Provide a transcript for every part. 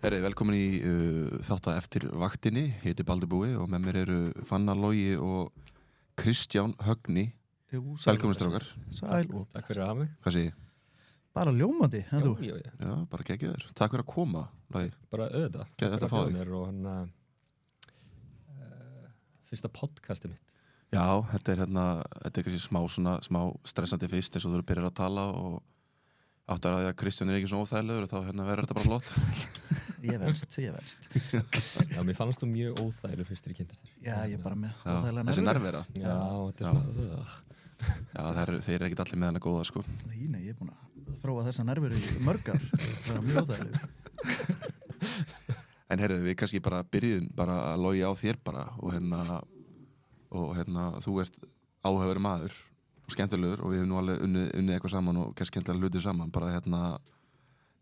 Velkomin í þátt eftir vaktinni, heiti Baldur Búi og með mér eru Fannar Logi og Kristján Högni. Velkomin strákar. Sæl. Takk fyrir að hafa mig. Hvað segir? Bara ljómandi, en þú? Já, bara geggjaður. Takk fyrir að koma, Logi. Bara auðvitað. Geðveikt að fá þig. Og hann fyrsta podcasti mitt. Já, þetta er kannski smá stressandi fyrst eins og þú eru byrjar að tala og áttar að því að Kristján ekki svona óþægilegur og þá verður þetta bara flott. Ég venst. Já, mér fannst þú mjög óþægilegur fyrst þegar ég kynntist þér. Já, ég er bara með óþægilega þessi nervera. Já, þetta er svona Já, þeir eru ekkert allir með hana góða, sko. Nei, ég er búin að þróa þessa nerveru í mörgar. Það er mjög óþægilegur. En við kannski bara byrjuðum bara að Logi á þér bara og þú ert áhugaverður maður og skemmtilegur og við hefum nú alveg unnið eitthvað saman og kannski skemmtilega hlutir saman bara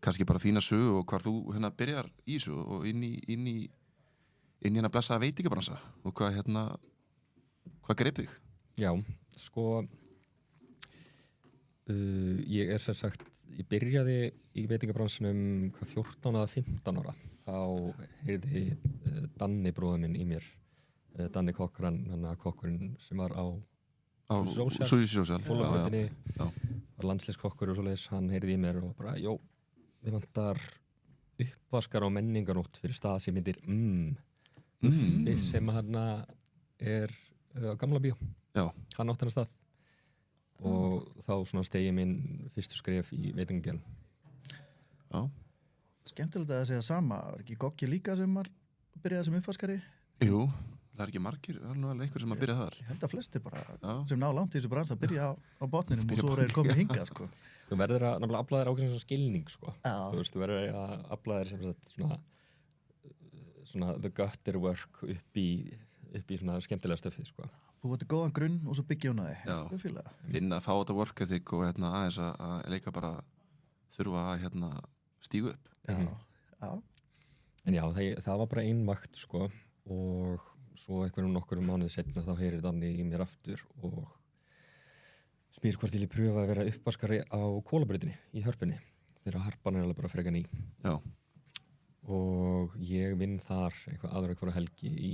kannski bara þína sögu og hvar þú byrjar í þessu og inn í blessaða veitingabransa og hvað greip þig? Já, sko ég sem sagt ég byrjaði í veitingabransunum 14 eða 15 ára þá heyrði Danni bróðir minn í mér Danni kokkurinn sem var á Sushi Social Bólagötunni var landsliðskokkur og svoleiðis, hann heyrði í mér og bara, við vantar uppvaskar á menninganótt fyrir stað sem heitir sem hann er á Gamla bíó. Já. Hann átti hann stað og þá svona stegi minn fyrstu skref í veitingagerð. Já. Skemmtilegt að það segja sama, var ekki Goggi líka sem byrjaði sem uppvaskari? Jú. Það ekki margir, það nú alveg einhver sem að byrja þar. Ég held að flesti bara sem ná langt í þessu bransa að byrja á botninum og svo komið hingað, sko. Þú verður að nefnilega afla þér ákveðin skilning, sko. Já. Þú verður að afla þér sem sagt svona the gutter work upp í svona skemmtilega stöfið, sko. Búið til góðan grunn og svo byggja hún að þig. Já. Finna að fá þetta work ethic og aðeins að leika bara þurfa að stígu upp. Já. En já, það var bara ein vakt, sko, og svo nokkurum mánuði seinna þá heyrir Danni í mér aftur og spyr hvort ég pröfa að vera uppvaskari á Kólabrautinni í Hörpunni þegar Harpan er alveg bara frekar ný. Já. Og ég vinn þar aðra helgi í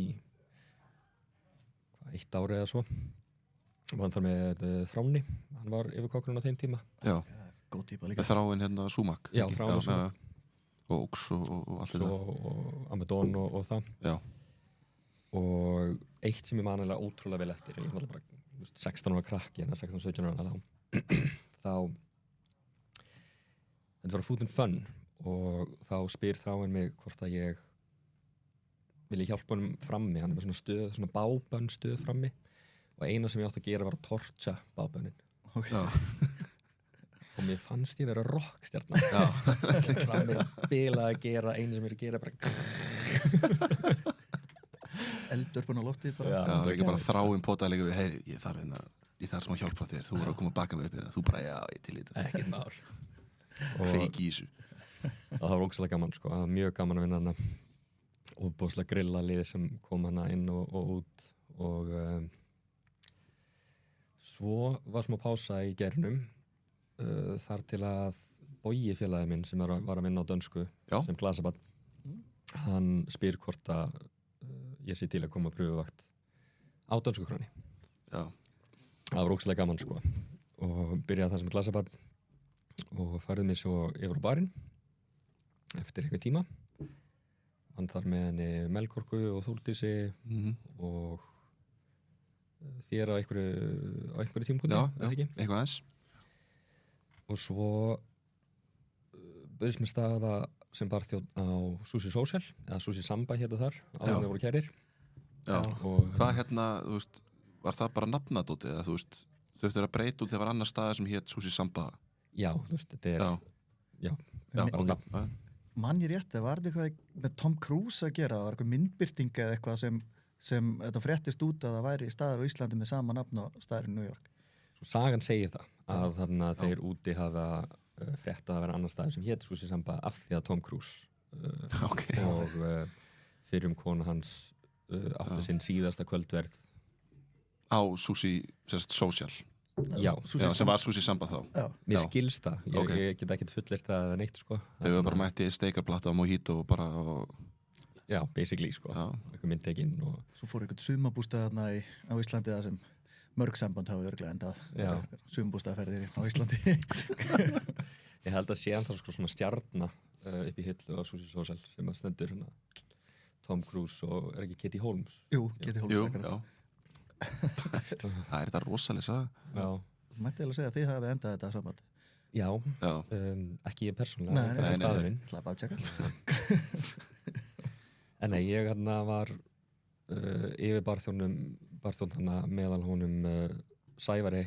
1 ári eða svo og hann þar með Þráni, hann var yfirkokkurinn á þeim tíma. Já. Góð típa líka. Þráin Súmak. Já, Þráin og Súmak. Og Óks og allt þetta. Og Amadón og það. Já. Og eitt sem ég man alveg ótrúlega vel eftir ég var bara 16 ára krakki 16-17 ára þá þetta var Food and Fun og þá spyr Þráin mig hvort að ég vilja hjálpa honum frammi hann er með svona bábönn stöð frammi og eina sem ég átti að gera var að torcha bábönnin og mér fannst ég vera rockstjarna frammi bila að gera einu sem ég er að gera bara eldur búin á lofti bara. Já, það er ekki bara Þráin potaði líka við, ég þarf smá hjálp frá þér, þú voru að koma að baka mig upp hérna, þú bara, ég til í þetta. Ekkert mál. Kveiki í þessu. Það var ógeðslega gaman, sko, það var mjög gaman að vinna hana og bóðslega grilla lið sem kom hana inn og út og svo var smá pása í gernum þar til að Bogi félagi minn sem var að vinna á dönsku sem glasabann, hann spyr hvort að ég sé til að koma að pröfuvakt á dönskukrani. Já. Það var ógeðslega gaman, sko. Og byrjaði það sem glasabarn og færði mig svo yfir á barinn eftir eitthvað tíma. Hann þar með henni Melkorku og Þórdísi og þér á einhverju tímapunkti, eða ekki? Eitthvað aðeins. Og svo bauðst mér staða sem barþjónn á Sushi Social eða Sushi Samba þar áður voru kærir. Já. Og hvað þú veist, var það bara nafnadótið eða þú veist, þurftu að breyta út þegar var annar staði sem hét Sushi Samba? Já, þú veist, þetta er Já. Man ég rétt, var þetta eitthvað með Tom Cruise að gera, það var eitthvað myndbirting eða eitthvað sem þetta fréttist út að það væri staðar á Íslandi með sama nafn og staðar í New York. Svo sagan segir það að þarna þeir úti hafa frétta að vera annar staðar sem hét Sushi Samba af því að Tom Cruise og fyrrum kona hans átti sinn síðasta kvöldverð á Sushi Social. Já, Sushi sem var Sushi Samba þá. Já, mér Já. skilst það, Ok. ég get ekkert fullirt það neitt sko. Þegar við bara mætti steikarplatta á Mojito og bara, Já, basically sko, já, eitthvað myndtekinn og svo fór einhvern sumabústað þarna á Íslandi það sem mörg samband hafa örglega endað. Já. Sumabústaðferðir á Íslandi. ég held að sé ennþá sko svona stjarna upp í hillu á Sushi Social sem að stendur hérna Tom Cruise og er ekki Katie Holmes. Jú, getið jú, hólsakar. já. Það er þetta rosalega saga. Já, Þú mætti eiginlega segja að þið hafið endað þetta samband. já Já, ekki ég persónulega, Nei, það er nei. staðurinn. Það er bara að tjekka. En nei, ég hérna var yfir barþjónana meðal honum Sævari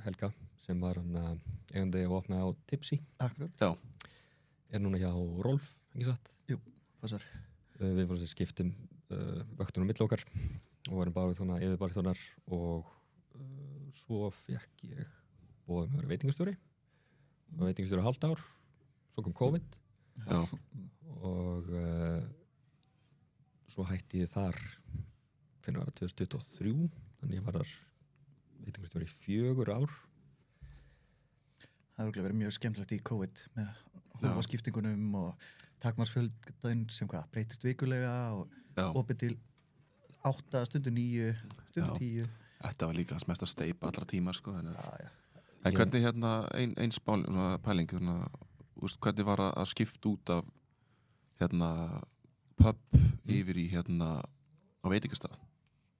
Helga sem var hann eigandi og opnaði á Tipsy. Akkurat, Er núna hjá Rolf, ekki satt? passar. Við vorum þessi skiptum vöktunum mill okkar og varum bara yfir barþjónar og svo fekk ég bóðið með að vera veitingastjóri og veitingastjóri hálft ár, svo kom COVID já, og svo hætti ég þar fyrir að vera 2023 þannig ég var þar veitingastjóri í 4 ár. Það hefur örugglega verið mjög skemmtilegt í COVID með hólfaskiptingunum og takmarksfjöldaðinn sem breytist vikulega og já. opið til 8, stundu 9, stundu Já. 10. Þetta var líka mest að steipa allra tíma, sko. En Já. hvernig hérna, ein pæling, svona, úst, hvernig var að skipta út af hérna pub yfir í hérna á veitingastað?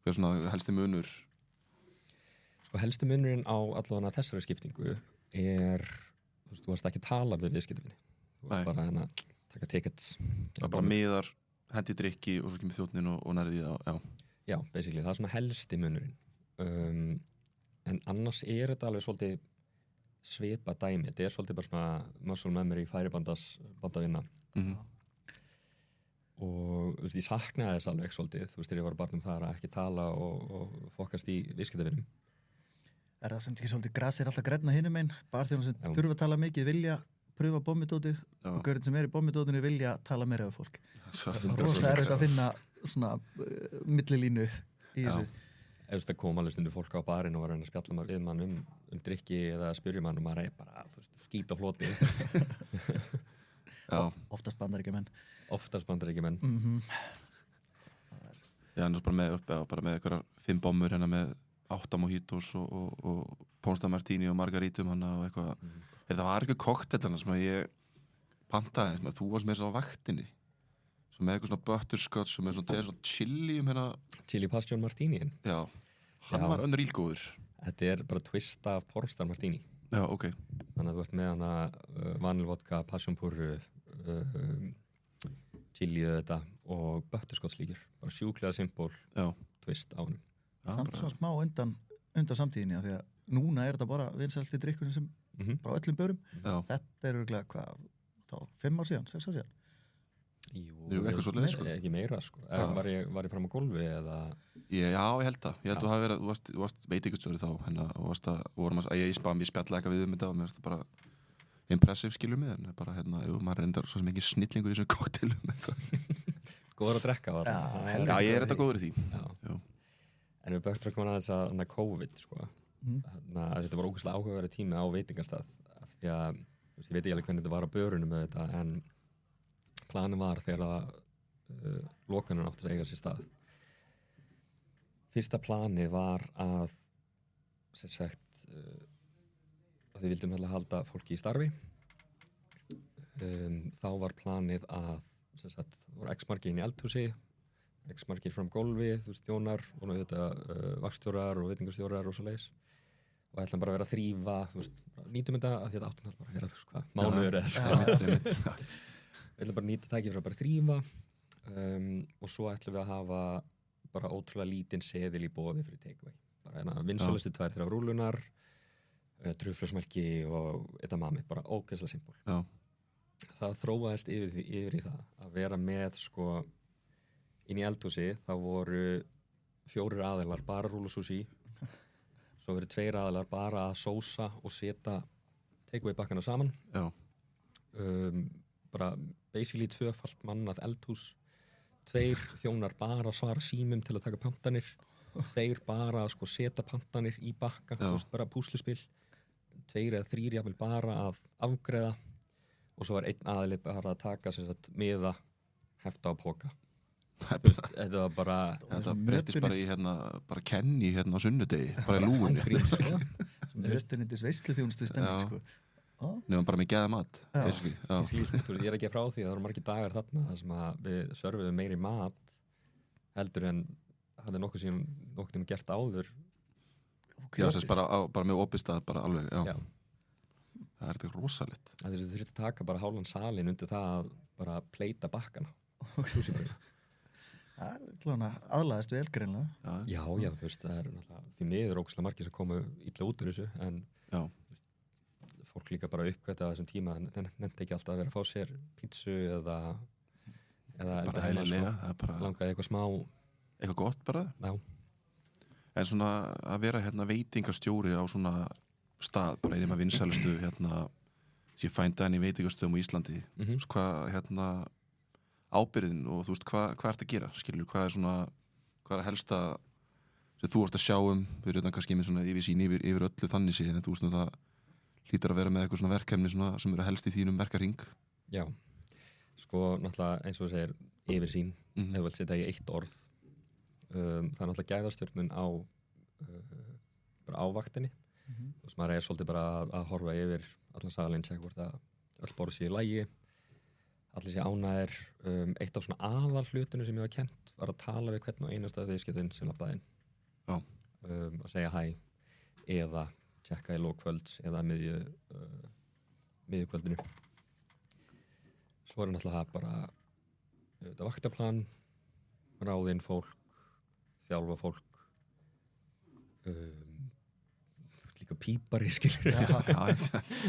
Hver svona helsti munur? Sko helstu munurinn á allavega þessari skiptingu er, þú varst ekki að tala við viðskiptavinni. Þú varst Nei. bara að taka tickets. Það var bara miðar, hendi drikki og svo kemur þjónninn og nærði það, já. Já, basically, það er svona helsti munurinn. En annars er þetta alveg svolítið svipa dæmi. Þetta er svolítið bara svona muscle memory, færibandavinna. Mm Og þú veist, ég saknaði þess alveg svolítið, þú veist, þegar ég var barnum þar að ekki tala og fokkast í viðskiptavinnum. Er það sem ekki svolítið gras er alltaf grænna hinum einn, barþjónar sem Já. þurfa að tala mikið vilja pröfa bommidótið Já. og gaurinn sem er í bommidótinu vilja tala meira af fólk. Svo, Það er rosa erfitt að finna svona millilínu í Já. þessu. Ef þú veist, það kom alveg stundu fólk á barinn og var að reyna að spjalla við mann um drikki eða spyrja mann og maður er bara, þú veist, skít á floti. já, Oftast Bandaríkjamenn. Oftast bandar ekki menn. já, hann er bara með upp, bara með einhverjar 5 bommur hérna með 8 mojitos og Ponsta Martini og Margarítum hann og eitthvað. Það var eitthvað kokteilana sem að ég pantaði, sem að þú varst með þess á vaktinni. Svo með eitthvað svona butterscotch og með svona chili hérna. Chili Passion Martini-in. Já, hann Já. var önnur ílgóður. Þetta er bara twist af Pornstar Martini. Já, ok. Þannig að þú ert með hana vanilvodka, passionpúru, chili þetta og butterscotch-líkjur. Bara sjúklega simpól Já. twist á honum. Já, Samt bara, svona smá undan samtíðinni af því að núna er þetta bara vinsælti drikkurinn sem frá öllum börum. já. Þetta er örugglega hvað, þá 5 ár síðan, 6 ár síðan. Jú, eitthvað svoleiðis, sko. Ekki meira, sko. Já. Var ég fram á gólfi eða... Já, ég held það. Ég held Já. þú hafi verið, þú varst veitingastjóri þá, hérna, og varst að, vorum að ég spjalla eitthvað við þetta og mér finnst það bara impressive skilur mig, en bara, hérna, jú, maður reyndar svo sem ekki snillingur í þessum kokteilum með það. Góður að drekka var Já, Já, ég er þetta góður í því. Já. Já. En við böktum aðeins að hana COVID, sko. Mhm. Þannig að þetta var ógeðslega áhugaverið tími á veitingastað. Af því að, þú veist, ég veit ekki alveg hvernig þetta var á börunum með þetta, en planin var þegar lokanum átti að eiga sér stað. Fyrsta planið var að, sem sagt, að við vildum alltaf halda fólki í starfi. Þá var planið að, sem sagt, voru x-margir inn í eldhúsi, x-margir fram gólfi, þú veist, þjónar og auðvitað vakstjórar og veitingastjórar og svo leiðis. Og ætlaðum bara að vera að þrífa, þú veist, nýtum þetta að því að áttum alltaf bara að vera, þú veist, hvað, mánuður eða sko. Við ætlum bara að nýta tækifæri að bara þrífa og svo ætlum við að hafa bara ótrúlega lítinn seðil í boði fyrir takeaway. Bara hérna vinsælustu 2-3 rúlunar, truflusmerki og edamame, bara ógeðslega simpól. Já. Það þróaðist yfir í það að vera með, sko, inn í eldhúsi, þá voru 4 aðilar bara rúlusúsi, svo verið 2 aðilar bara að sósa og setja takeaway bakkana saman. Já. Bara basically 2-falt mannað eldhús, 2 þjónar bara að svara símum til að taka pantanir 2 bara að sko setja pantanir í bakka, þú veist, bara púsluspil 2 eða 3 jafnvel bara að afgreiða og svo var 1 aðili bara að taka sem sagt miða, hefta á póka. Þú veist, þetta var bara Þetta breyttist bara í bara Kenny á sunnudegi, bara í lúgunni. ángríns, sko. Mötunindis veisluþjónustu stemning, Já. sko. Nefnum bara með geða mat. Já. basically. Já. Þú veist, ég ekki frá því að það voru margir dagar þarna þar sem að við sörfuðum meiri mat heldur en hafði nokkuð tíma gert áður. Já, þess bara með opistað, bara alveg, já. Já. Það er þetta rosalegt. Þú þurfti að taka bara hálfan salin undir það að bara pleita bakkana. Það er aðlaðist vel greinlega. Já, þú veist, það er náttúrulega því miður ógeðslega margir sem komu illa út úr þessu en Já. fólk líka bara uppgötta á þessum tíma nefndi ekki alltaf að vera að fá sér pítsu eða Bara eðlilega, það er bara langaði eitthvað smá. eitthvað gott bara. Já, En svona að vera veitingastjóri á svona stað, bara einum af vinsælustu sem ég fæn daginn í veitingastöðum á Íslandi. Þú veist, hvað ábyrðin og þú veist, hvað ert að gera, skilur, hvað er helsta sem þú ert að sjá við erum kannski með svona yfirsýn yfir öllu þannig sé, en þú veist, það hlýtur að vera með eitthvað svona verkefni svona, sem eru helst í þínum verkahring. já. Sko, náttúrulega, eins og þú segir, yfirsýn, ef vel setja í 1 orð. Það er náttúrulega gæðastjórnun bara á vaktinni. Þú veist, maður svolítið bara að horfa yfir allan salinn, tjekka hvort að öll borð sé í lagi, allir sé ánægðir. Eitt af svona aðal hlutinu sem ég var kennt var að tala við hvern og einasta viðskiptinn sem labbaði inn. Já. Að segja hæ eða tjekka í lok kvölds eða miðju kvöldinu. Svo er náttúrulega bara vaktaplan, ráðinn fólk, þjálfa fólk, líka pípari, skilur. Já,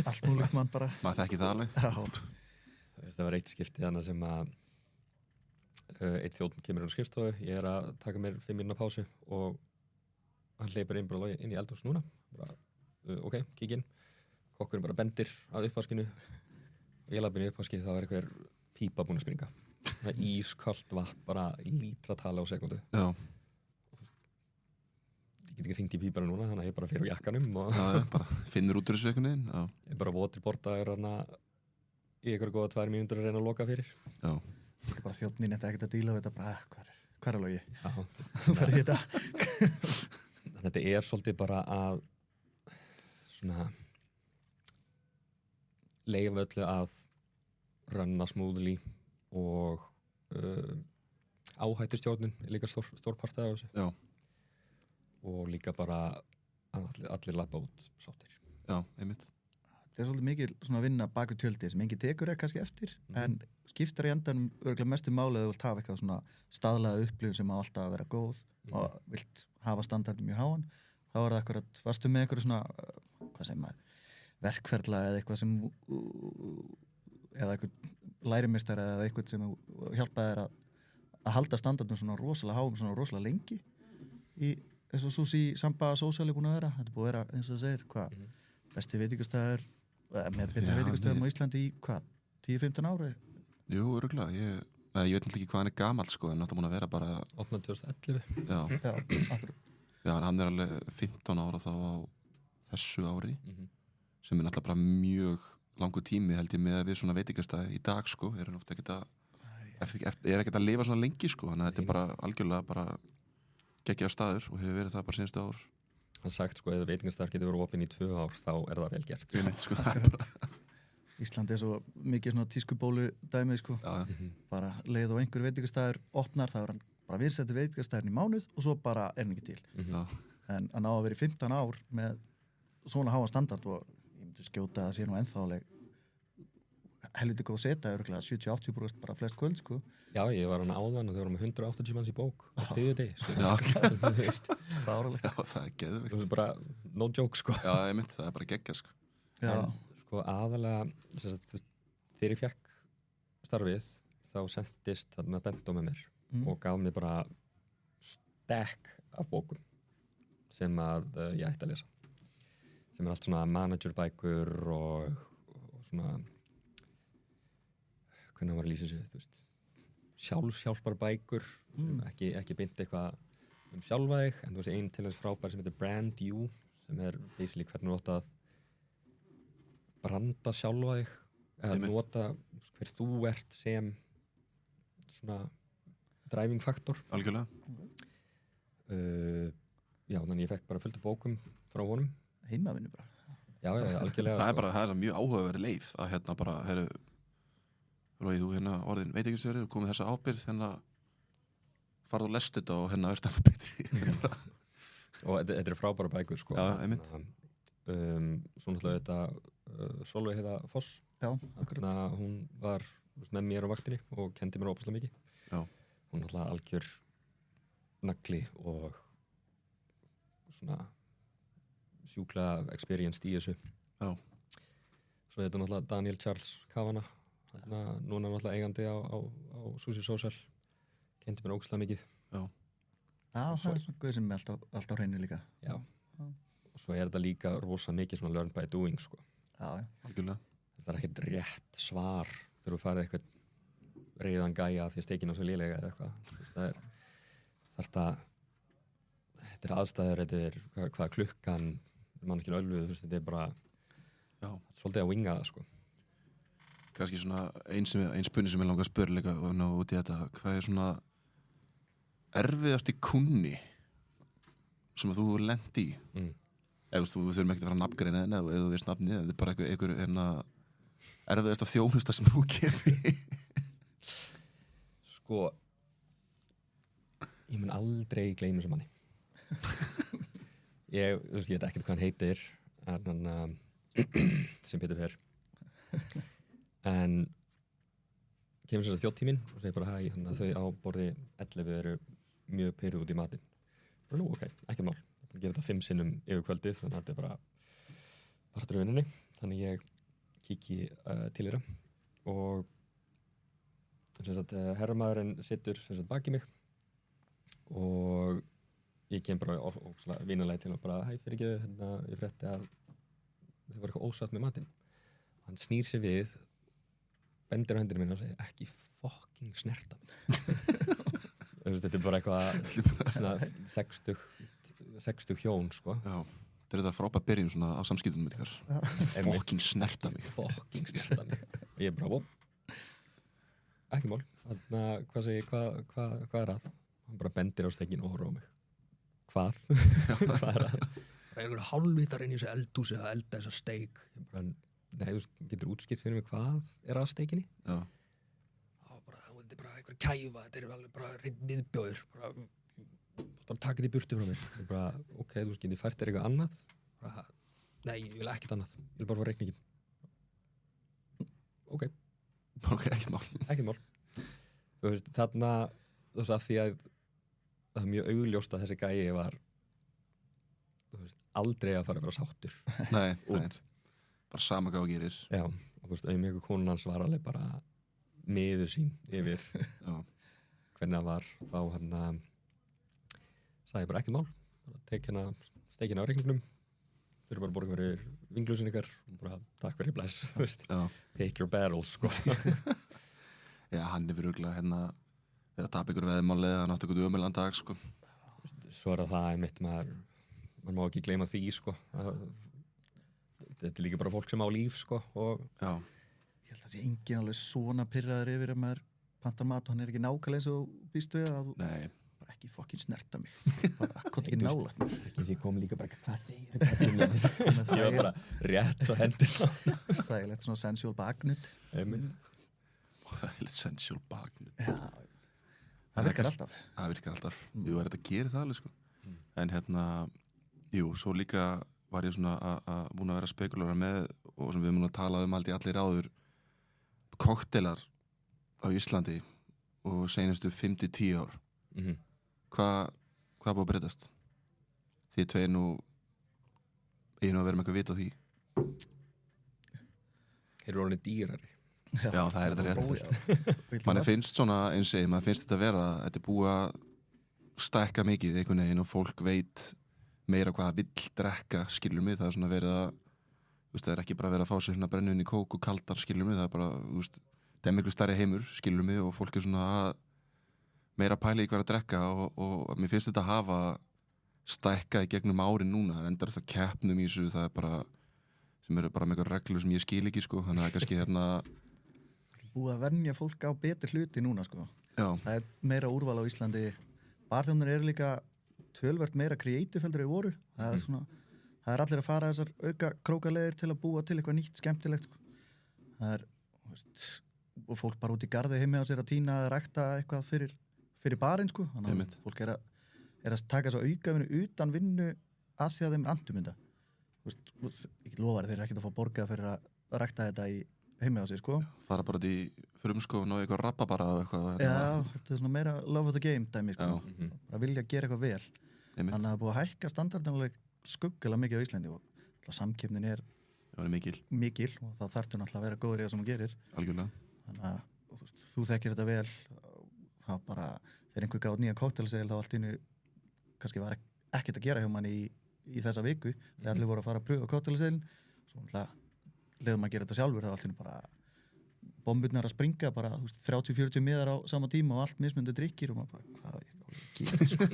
Allt múlegt mann bara. maður þekki það alveg. Já. Það var eitt skiptið annað sem að eitt þjóðn kemur á skrifstofu, ég að taka mér 5 mínúna pásu og hann hleypur inn bara inn í eldhús núna. Bara, ok, kík inn. Kokkurinn bara bendir að uppvaskinu og ég laði inn í uppvaskið, þá einhver pípa búin að springa. Það er ískalt vatn, bara í lítratali á sekundu. Já. Ég get ekki hringt í pípara núna, þannig að ég bara fyrir á jakkanum og Já, bara finnur út úr þessu einhvern veginn. Já. ég bara votir bortaður í einhverja góða 2 mínútur að reyna að loka fyrir. Já. Bara þjófnin þetta ekkert að díla við þetta bara, hvað er logi? Já, Þú ferði í þetta. þannig að þetta er svolítið bara að svona leyfa öllu að runna smoothly og áhættustjórnun er líka stór part af þessu. Já. Og líka bara að allir labba út sáttir. Já, einmitt. Það er svolítið mikil svona vinna baku tjöldið sem engin tekur kannski eftir, en skiptar í endanum örgulega mestu máli að þú vilt hafa eitthvað svona staðlaða upplifun sem á alltaf að vera góð og vilt hafa standardum mjög háan. Þá er það akkurat, varstu með eitthvað svona, hvað segir maður, verkferla eða eitthvað sem eða eitthvað lærimeistari eða eitthvað sem hjálpaði þér að halda standardum svona rosalega háum, svona rosalega lengi í eins og Sushi Samba Social er búin að vera. Þetta er búin að vera, eins og það segir, hvað, besti veitingastæður með betri veitingastæðum á Íslandi í hvað, 10-15 ári? Jú, örugglega. Ég veit náttúrulega ekki hvað hann er gamall, sko, en náttúrulega búin að vera bara... Opnað 2011. Já. Já, akkurat. Já, hann er alveg 15 ára þá á þessu ári, sem er náttúrulega bara mjög langur tími, held ég, með við svona veitingastæði í dag, sko. Er ekkert að lifa svona lengi, sko, þannig að þetta er bara algjörlega bara geggjaður staður og hefur verið það bara síðustu ár. Hann sagt, sko, ef veitingastæður getur verið opinn í 2 ár, þá er það vel gert. Einmitt, sko, það er bara... Íslandi er svo mikið svona tískubólu dæmið, sko. Já. Bara leið og einhver veitingastæður opnar, það er hann bara vinsætti veitingastæðurinn í mánuð og svo bara er hann ekki til. Já. En að ná að vera í 15 ár með svona háa standard og ég myndi skjóta að það sé nú ennþá alveg helviti góð seta, örgulega 70-80% bara flest kvöld, sko. Já, ég var hann áðan og þau voru með 180 manns í bók á 3 degi. Já. Það er áralegt. Já, það er geðvikt. Það er bara no joke, sko. Já, einmitt, það er bara geggjað, sko. Já. En, sko, aðalega, þegar ég fekk starfið, þá sendist þarna Bentó með mér og gaf mér bara stekk af bókum sem að ég ætti að lesa. Sem er allt svona managerbækur og svona, hvernig var að lýsa sér, þú veist, sjálfsjálfar bækur, ekki beint eitthvað sjálfa þig, en þú veist einn til þess frábær sem heitir Brand You, sem basically hvernig þú átt að branda sjálfa þig eða nota hver þú ert sem svona driving factor. Algjörlega. Já, þannig ég fekk bara fullt af bókum frá honum. Heimavinnu bara. Já, algjörlega. Það er mjög áhugaverð leið að hérna bara, Logi, þú hérna orðin veitingastöri og komið þessa ábyrgð, hérna farðu og lestu þetta og hérna verðst ennþá betri. Og þetta frábæra bækur, sko. Já, einmitt. Svo náttúrulega þetta Solveig heita Foss. Já. Hún var með mér á vaktinni og kendi mér óbúslega mikið. Já. Hún náttúrulega algjör nagli og svona sjúklega experienced í þessu. Já. Svo þetta náttúrulega Daniel Charles Kavanagh, núna náttúrulega eigandi á Sushi Social, kendi mér ógeðslega mikið. Já, það er svona guð sem er alltaf á hreinu líka. Já. Og svo þetta líka rosa mikið svona learn by doing, sko. Já. Algjörlega. Það er ekkert rétt svar þegar þú farið eitthvað reiðan gæja því að steikina svo lélega eða eitthvað. Þetta aðstæður, hvað klukkan, mann ekki ölluð, þetta bara svolítið að winga það, sko. Kannski svona ein spunni sem ég langar að spyrja líka og ná út í þetta, hvað er svona erfiðasti kunni sem að þú lent í? Ef þú þurfum ekki að fara að nafngreina eða ef þú veist nafnið, þetta er bara einhver erfiðasta þjónusta sem þú gefur. Sko, ég mun aldrei gleyma þessum manni. Ég veit ekkert hvað hann heitir, sem Pétur fer. En kemur sér að þjóðtíminn og segir bara hæ, þau á borði 11 eru mjög pyrruð út í matinn. Bara nú, ok, ekki mál. Ég gera þetta 5 sinnum yfir kvöldið, þannig að þetta er bara partur af vinnunni. Þannig ég kíki til þeirra og herramaðurinn situr baki mig og ég kem bara vinalega til og bara hæ, fyrir ekki, ég frétti að þau var eitthvað ósatt með matinn. Hann snýr sér við, bendir á hendina minna og segir ekki fucking snerta mig. Þetta er bara eitthvað svona 60 hjón, sko. Já, þetta er þetta frábært byrjun svona á samskiptum með ykkar. Fucking snerta mig. Fucking snerta mig. Og ég bara, ekki mál. Þannig að hvað er að? Hann bara bendir á stekkin og horfir á mig. Hvað? Hvað er að? Það er einhverju hálfvitar inn í þessu eldhúsi að elda þessa steik. Ég bara, nei, þú getur útskipt fyrir mig hvað er að steikinni? Já. Þetta er bara einhver kæfa, þetta er alveg bara reynd viðbjóður, bara taka þetta í burtu frá mér. Ég bara, ok, þú getur fært þér eitthvað annað? Bara, nei, ég vil ekkert annað, ég vil bara fá reikningin. Ok, ekkert mál. Ekkert mál. Þú veist, þarna, þú veist, af því að það er mjög augljóst að þessi gæi var, þú veist, aldrei að fara að vera sáttur. Nei, bara sama hvað þú gerir. Já, og þú veist, auðvitað konan hans var alveg bara miður sín yfir hvernig það var. Þá hann sagði ég bara ekki mál, tek steikina á reikningnum, þau eru bara að borga fyrir vinglusin ykkar og bara takk fyrir bless, þú veist, pick your battles, sko. Já, hann er fyrir örgulega verið að tapa ykkur veðmáli eða nátt ykkur ömulegan dag, sko. Svo er það einmitt, maður má ekki gleyma því, sko. Þetta er líka bara fólk sem á líf, sko. Já. Ég held að það sé enginn alveg svona pirraður yfir að maður pantar mat og hann er ekki nákvæmlega eins og býstu við að þú bara ekki fucking snerta mig. Bara akkord ekki nálægt mér. Ég kom líka bara, hvað segir það? Ég var bara rétt svo hendur á. Það er leitt svona sensual bagnut. Það er leitt sensual bagnut. Já, það virkar alltaf. Það virkar alltaf. Jú, er þetta að gera það alveg, sko. En jú, svo líka var ég svona að búin að vera spekulara með og sem við múin að tala allir áður koktelar á Íslandi og seinastu 5-10 ár. Hvað búið að breytast? Þið tveir nú að vera með eitthvað vit á því. Þeir eru orðinni dýrari. Já, það er þetta rétt. Manni finnst svona eins og maður finnst þetta er búið að stækka mikið einhvern veginn og fólk veit meira hvað það vill drekka, skilur mig. Það er svona verið að það er ekki bara verið að fá sér svona brennivinn í kók og kaldar, skilur mig. Það er bara, það er miklu stærri heimur, skilur mig, og fólk er svona að meira pæli í hvað er að drekka og mér finnst þetta að hafa stækkað í gegnum árin núna, en endar það keppnum í þessu, það er bara sem eru bara með eitthvað reglur sem ég skil ekki sko, þannig að það er kannski Búið að venja fólk á betri hluti núna sko. já, Það er meira úrval á Íslandi. Barþjónir eru líka tölvert meira creative heldur en voru. Það er svona, það er allir að fara þessar auka krókaleiðir til að búa til eitthvað nýtt skemmtilegt sko. Það er, þú veist, og fólk bara út í garði heimi á sér að tína að rækta eitthvað fyrir barinn sko. Þannig að Einmitt. fólk er að taka svo aukavinnu utan vinnu að því að þeim er andumynda. Þú veist, ég lofa þér, þeir eru ekkert að fá borgað fyrir að rækta þetta í heimi á sér sko. fara bara út í frumskófun og eitthvað rappa bara og eitthvað Já, þetta er svona meira love of the game dæmi sko. Já. Bara vilja gera eitthvað vel. einmitt, Þannig að það er búið að hækka standardin alveg skuggalega mikið á Íslandi og samkeppnin er það var mikil, mikil og þá þarftu náttúrulega að vera góður í það sem þú gerir. algjörlega Þannig að þú þekkir þetta vel, þá bara þegar einhver gátt nýja kóktelseðil þá allt í einu kannski var ekkert að gera hjá manni í þessa viku. Þegar allir voru að fara að pröfa kóktelseðilin, svo náttúrulega leiðum að gera þetta sjálfur, þá allt í einu bara bomburnar að springa, bara 30-40 miðar á sama tíma og allt mismunandi drikkir og maður bara, hvað ég sko.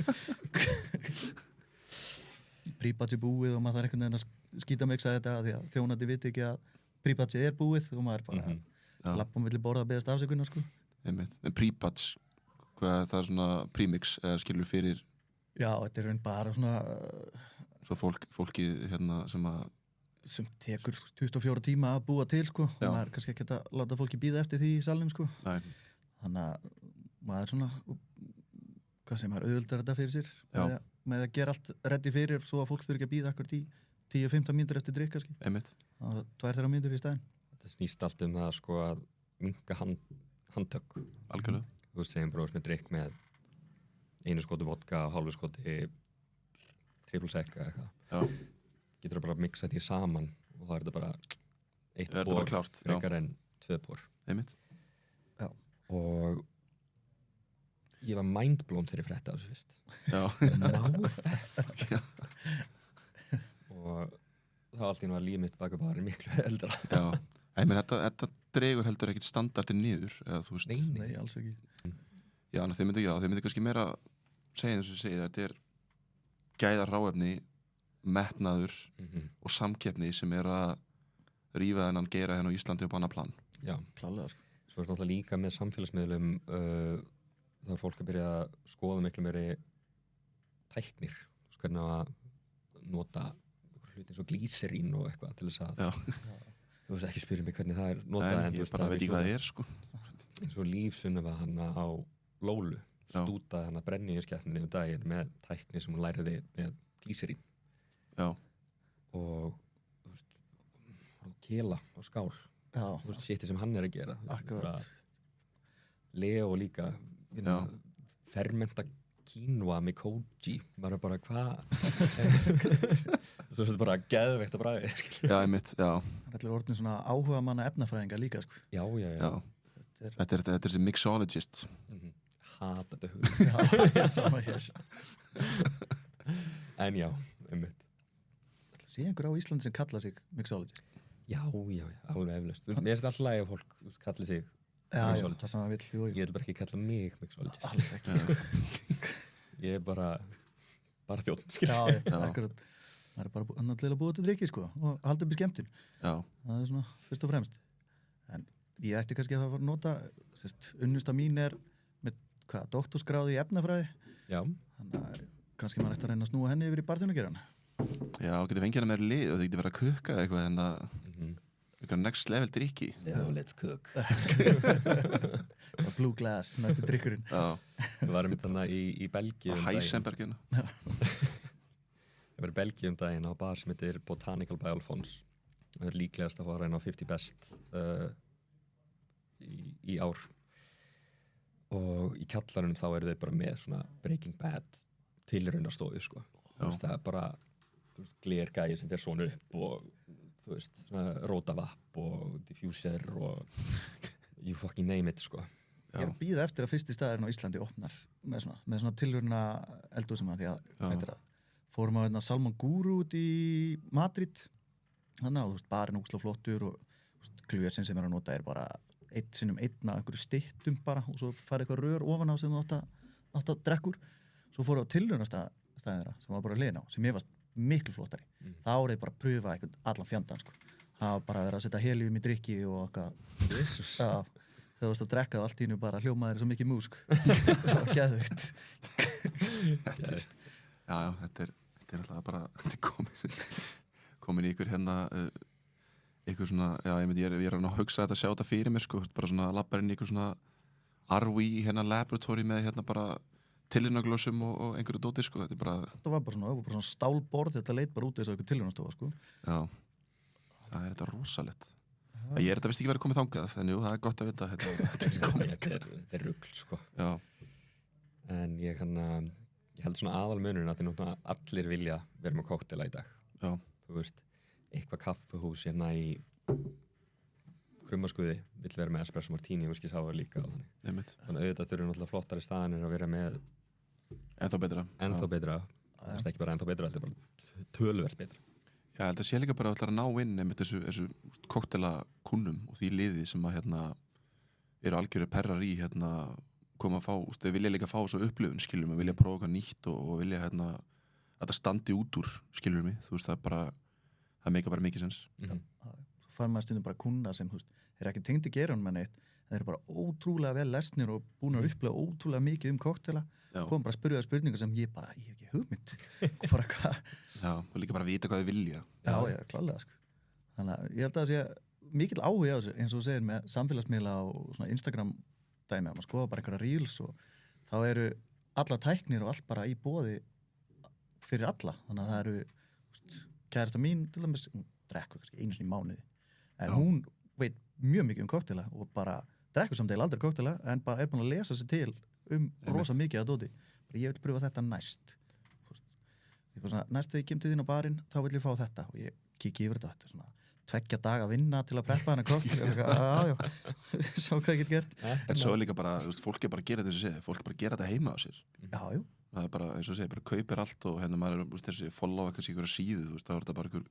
Príbatsi búið og maður þarf einhvern veginn að skýta miksa þetta því að þjónandi viti ekki að príbatsi er búið og maður bara Já. lappa milli borða að beðast afsökunar sko. einmitt, en pre-batch hvað það er svona premix eða skilur fyrir Já, þetta er raun bara svona svo fólkið hérna sem að sem tekur 24 tíma að búa til sko. og Já. maður er kannski ekki að láta fólki bíða eftir því í salnum sko. næ, Þannig að maður svona hvað sem maður auðvöldar þetta fyrir sér Já. með að gera allt reddi fyrir svo að fólk þurfi ekki að bíða akkur 10-15 mínútur eftir drikk kannski. einmitt, Það er 2-3 mínútur í stæðin. Þetta snýst allt um það sko að minka handtök. algjörlega Þú veist, segjum bróðs með drikk með einu skoti vodka, hálfu skoti triple sec eða eitthvað. já, Getur bara að mixa því saman og það er þetta bara eitt Er þetta bor bara klárt, já. frekar en 2 bor. einmitt, Og ég var mindblown þegar ég frétti á þessu fyrst. já, Má þetta? Og það var allt í nú að líf mitt baka bara miklu eldra. já ég menn þetta dregur heldur ekkit standardin niður eða þú veist, Nei, alls ekki. já, en þeir myndi kannski meira segja þess að segja, þetta er gæðar ráefni, metnaður og samkeppni sem er að rífa þennan geira henn á Íslandi upp á annað plan. Já, Klálega sko. svo er náttúrulega líka með samfélagsmiðlum þá er fólk að byrja að skoða miklu meiri tæknir, hvernig að nota hluti eins og glýserín og eitthvað til þess að Já. þú veist ekki spyrja mig hvernig það er notað Nei, ég bara veit ekki hvað það er sko. eins og Lífsunna hana á Lólu Já. stútaði hana brenniðinskeppninni um daginn með tækni sem hún læriði með glýserín Já, og þú veist kela á skál Já, þú veist shiti sem hann er að gera akkurat. Bara Leo líka Já. fermenta quinoa með koji maður er bara hvað svo er þetta bara geðveikt að bræði já, einmitt, já, Það er allir orðin svona áhuga manna efnafræðinga líka sko. já, já. Þetta Þetta er þessi mixologist. hata þetta hugmynd er sama hér. en já, einmitt Sé einhver á Íslandi sem kalla sig mixologist? já, alveg eflaust mér finnst alltaf lægi að fólk kalli sig Já, Mixologist. það sem það vill. Jú, ég vil bara ekki kalla mig mixologist alls ekki sko. ég er bara þjótt Já, Já. akkurat. Það er bara annað til að búa til drikki sko og halda upp í skemmtun. Já, Það er svona fyrst og fremst. En ég ætti kannski að það var að nota, unnusta mín er með doktorsgráði í efnafræði. já, Þannig að kannski maður ætti að reyna að snúa henni yfir í barþjónageran. já, getur fengið hana meira lið og það getur verið að kukka eitthvað en að eitthvað next level drikki. let's cook Blue glass, næstu drikkurinn. Já, við varum þarna í Belgíu og Heisenbergina. Ég var í Belgíu daginn á bar sem heitir Botanical by Alphonse og það er líklegast að fá að reyna á 50 best í ár og í kjallarunum þá eru þeir bara með svona Breaking Bad tilraunastofu sko. Þú veist, það er bara glergæði sem fer svona upp og þú veist, svona rótavapp og diffuser og you fucking name it sko. Ég er að býða eftir að fyrsti staðurinn á Íslandi opnar með svona tilhörna eldhúsum að því að fórum á Salmon Guru út í Madrid þannig að barinn ógeðslega flottur og glösin sem er að nota er bara 1 sinnum 1 af einhverju styttum bara og svo farið eitthvað rör ofan á sem þú átt 8 drekkur, svo fóru á tilraunastæðin þeirra sem var bara hliðin á, sem ég varst miklu flottari. Þá voru ég bara að pröfa einhvern allan fjandann, sko. Það var bara að vera að setja helium í drykki og eitthvað. Jesus. Já, þegar þú varst að drekka og allt í einu bara hljómaðir svo mikið músk. Það var geðveikt. Já, þetta er alltaf bara komin í ykkur hérna ykkur svona, já, ég er að hugsa þetta, sjá þetta fyrir mér, sko, bara svona labbar inn í ykkur svona RV hérna laboratory með hérna bara tilraunaglösum og einhverju dóti, sko, þetta er bara... Þetta var bara svona stálborð, þetta leit bara út eins og einhver tilraunastofa, sko. Já, það er þetta rosalegt. Ég er þetta vist ekki verið komið þangað, en jú, það er gott að vita Þetta er rugl, sko. Já. En ég held svona aðalmunurinn að því allir vilja vera með koktela í dag. Já. Þú veist, eitthvað kaffuhús hérna í Krummaskuði vill vera með espresso martini og whisky sour líka og þannig. Þannig auðvitað þurfum náttúrulega flottari staðanir að vera með ennþá betra. Það er ekki bara ennþá betra, þetta er bara töluvert betra. Já, þetta sé líka bara að ná inn með þessu koktelakunnum og því liði sem að hérna eru algjöru perrar í hérna koma að fá, þau vilja líka fá svo upplifun, skilur mig, vilja prófa eitthvað nýtt og vilja hérna að það standi út úr, skilur mig, þú veist, það meika bara mikið sens. Svo fær maður stundum bara kunna sem, þú veist, þeir ekki tengdi geranum með neitt, þeir eru bara ótrúlega vel lesnir og búin að upplega ótrúlega mikið koktela, komum bara að spyrja spurningar sem ég hef ekki hugmynd. Bara hvað? Já, og líka bara að vita hvað þau vilja. Já, klálega, sko. Þannig að ég held að það sé mikill áhugi á þessu, eins og þú segir með samfélagsmiðla og svona Instagram dæmi, að maður skoða bara einhverja reels og þá eru alla tæknir og allt bara í boði fyrir alla, þannig að það eru kærasta mín til dæmis, hún drekkur kannski einu sinni í mánuði, en hún veit mjög mikið koktela og bara drekkur samdeil aldrei koktela, en bara er búin að lesa sig til rosa mikið að dóti, bara ég vil pröfa þetta næst, ég bara svona, næst þegar ég kem til þín á barinn, þá vil ég fá þetta og ég kikki yfir þetta svona 2 daga vinna til að preppa hana koktel já, sjá hvað ég get gert. En svo er líka bara, þú veist, fólk er bara að gera þetta fólk er bara að gera þetta heima á sér. Já. Það er bara, eins og segir, bara kaupir allt og hérna maður er, þú veist, þessi follow kannski einhverja síðu, þú veist, þá er þetta bara einhver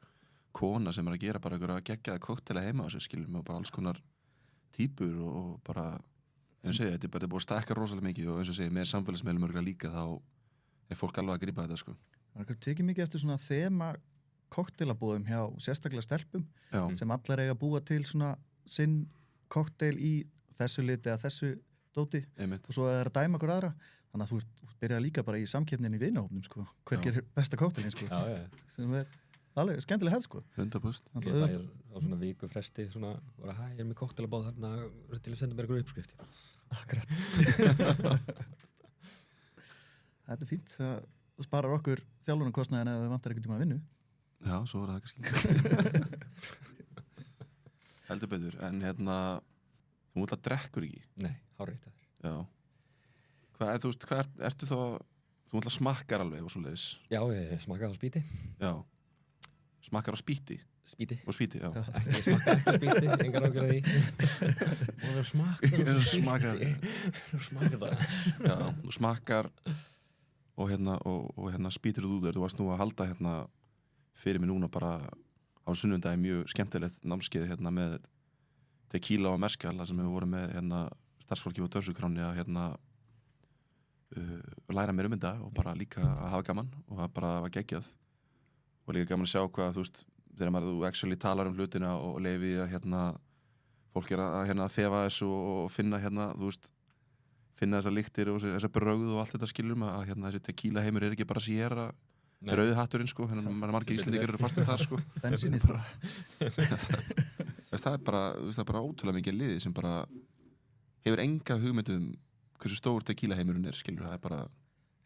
kona sem er að gera bara einhverja geggjaða koktela heima á sér, skilur mig, og bara alls konar típur og bara, eins og segir, þetta er búið að stækka rosalega mikið og eins og segir, með samfélagsmiðlum örgulega líka, þá er fólk alveg að grípa þetta, sko. Það er tekið mikið eftir svona þema koktelabúðum hjá sérstaklega stelpum sem allar eiga að búa til svona sinn koktel í þessu liti eða þessu dóti og svo er að dæma hver aðra, þannig að þú byrjar líka bara í samkeppnin í vinahópnum, sko, hver gerir besta koktelin, sko, sem er alveg skemmtileg hefð, sko. 100%. Ég fær á svona viku fresti svona, ég er með koktelabóð þarna til að senda mér einhverju uppskrift. Akkurat. Þetta er fínt, það sparar okkur þjálfunarkostnaðinn ef við vantar einhvern tíma að vinnu. Já, svo var það kannski. Heldur betur, en hérna, þú mútið að drekkur ekki? Nei, hárrétt það. Já. Þú veist, ertu þá, þú mútið að smakkar alveg og svo leiðis? Já, ég smakkaði á spýti. Já. Smakkar á spýti? Spýti. Og spýti, já. Ég smakkaði ekki á spýti, engar ágjörði því. Og það smakkar á spýti. Þú smakkar það. Já, þú smakkar og hérna spýtir þú út þér. Þú varst nú að halda hérna fyrir mig núna bara á sunnundagi mjög skemmtilegt námskeið hérna með tequila og mezcal sem við vorum með hérna starfsfólki og dönsukráni að hérna læra mér þetta og bara líka að hafa gaman og það bara var geggjað og líka gaman að sjá hvað, þú veist, þegar þú actually talar um hlutina og leifi að hérna fólk er að hérna þefa þessu og finna hérna, þú veist, finna þessar lyktir og þessar brögð og allt þetta skilur að hérna þessi tequila heimur er ekki bara séra rauði hatturinn, sko, hérna margir Íslendingar eru fastið það, sko. Bensínið bara. Það er bara ótrúlega mikið liði sem bara hefur enga hugmyndum hversu stór tequila heimurinn er, skilur, það er bara...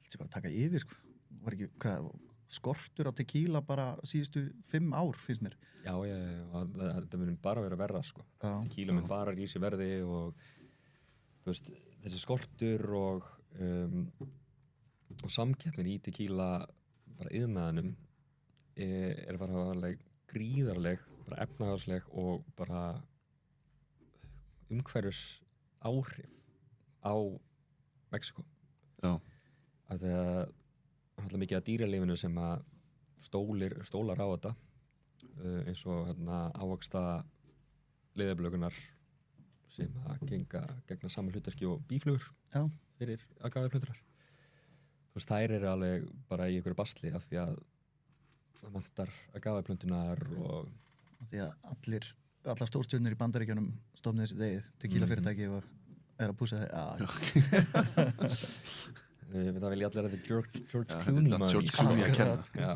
Þetta er bara að taka yfir, sko. Var ekki, hvað, skortur á tequila bara síðustu 5 ár, finnst mér. Já, þetta mun bara vera verra, sko. Tequila mun bara rísi verði og, þú veist, þessi skortur og samkeppnin í tequila bara iðnaðinum er bara gríðarleg, bara efnahagsleg og bara umhverfis áhrif á Mexíkó. Já. Að það er mikið af dýralífinu sem að stólar á þetta eins og hérna ávöxta liðablökunar sem að gegna saman hlutverki og býflugur fyrir agaveplöntunar. þú veist, þær eru alveg bara í einhverju basli af því að það vantar að gafa plöntunar og Því að allar stórstjörnur í Bandaríkjunum stofnið þessi degið, tequila fyrirtæki og er að pússa það vilja allir að þetta George þetta Clooney er George Clooney að kenna. Akkurat. Já,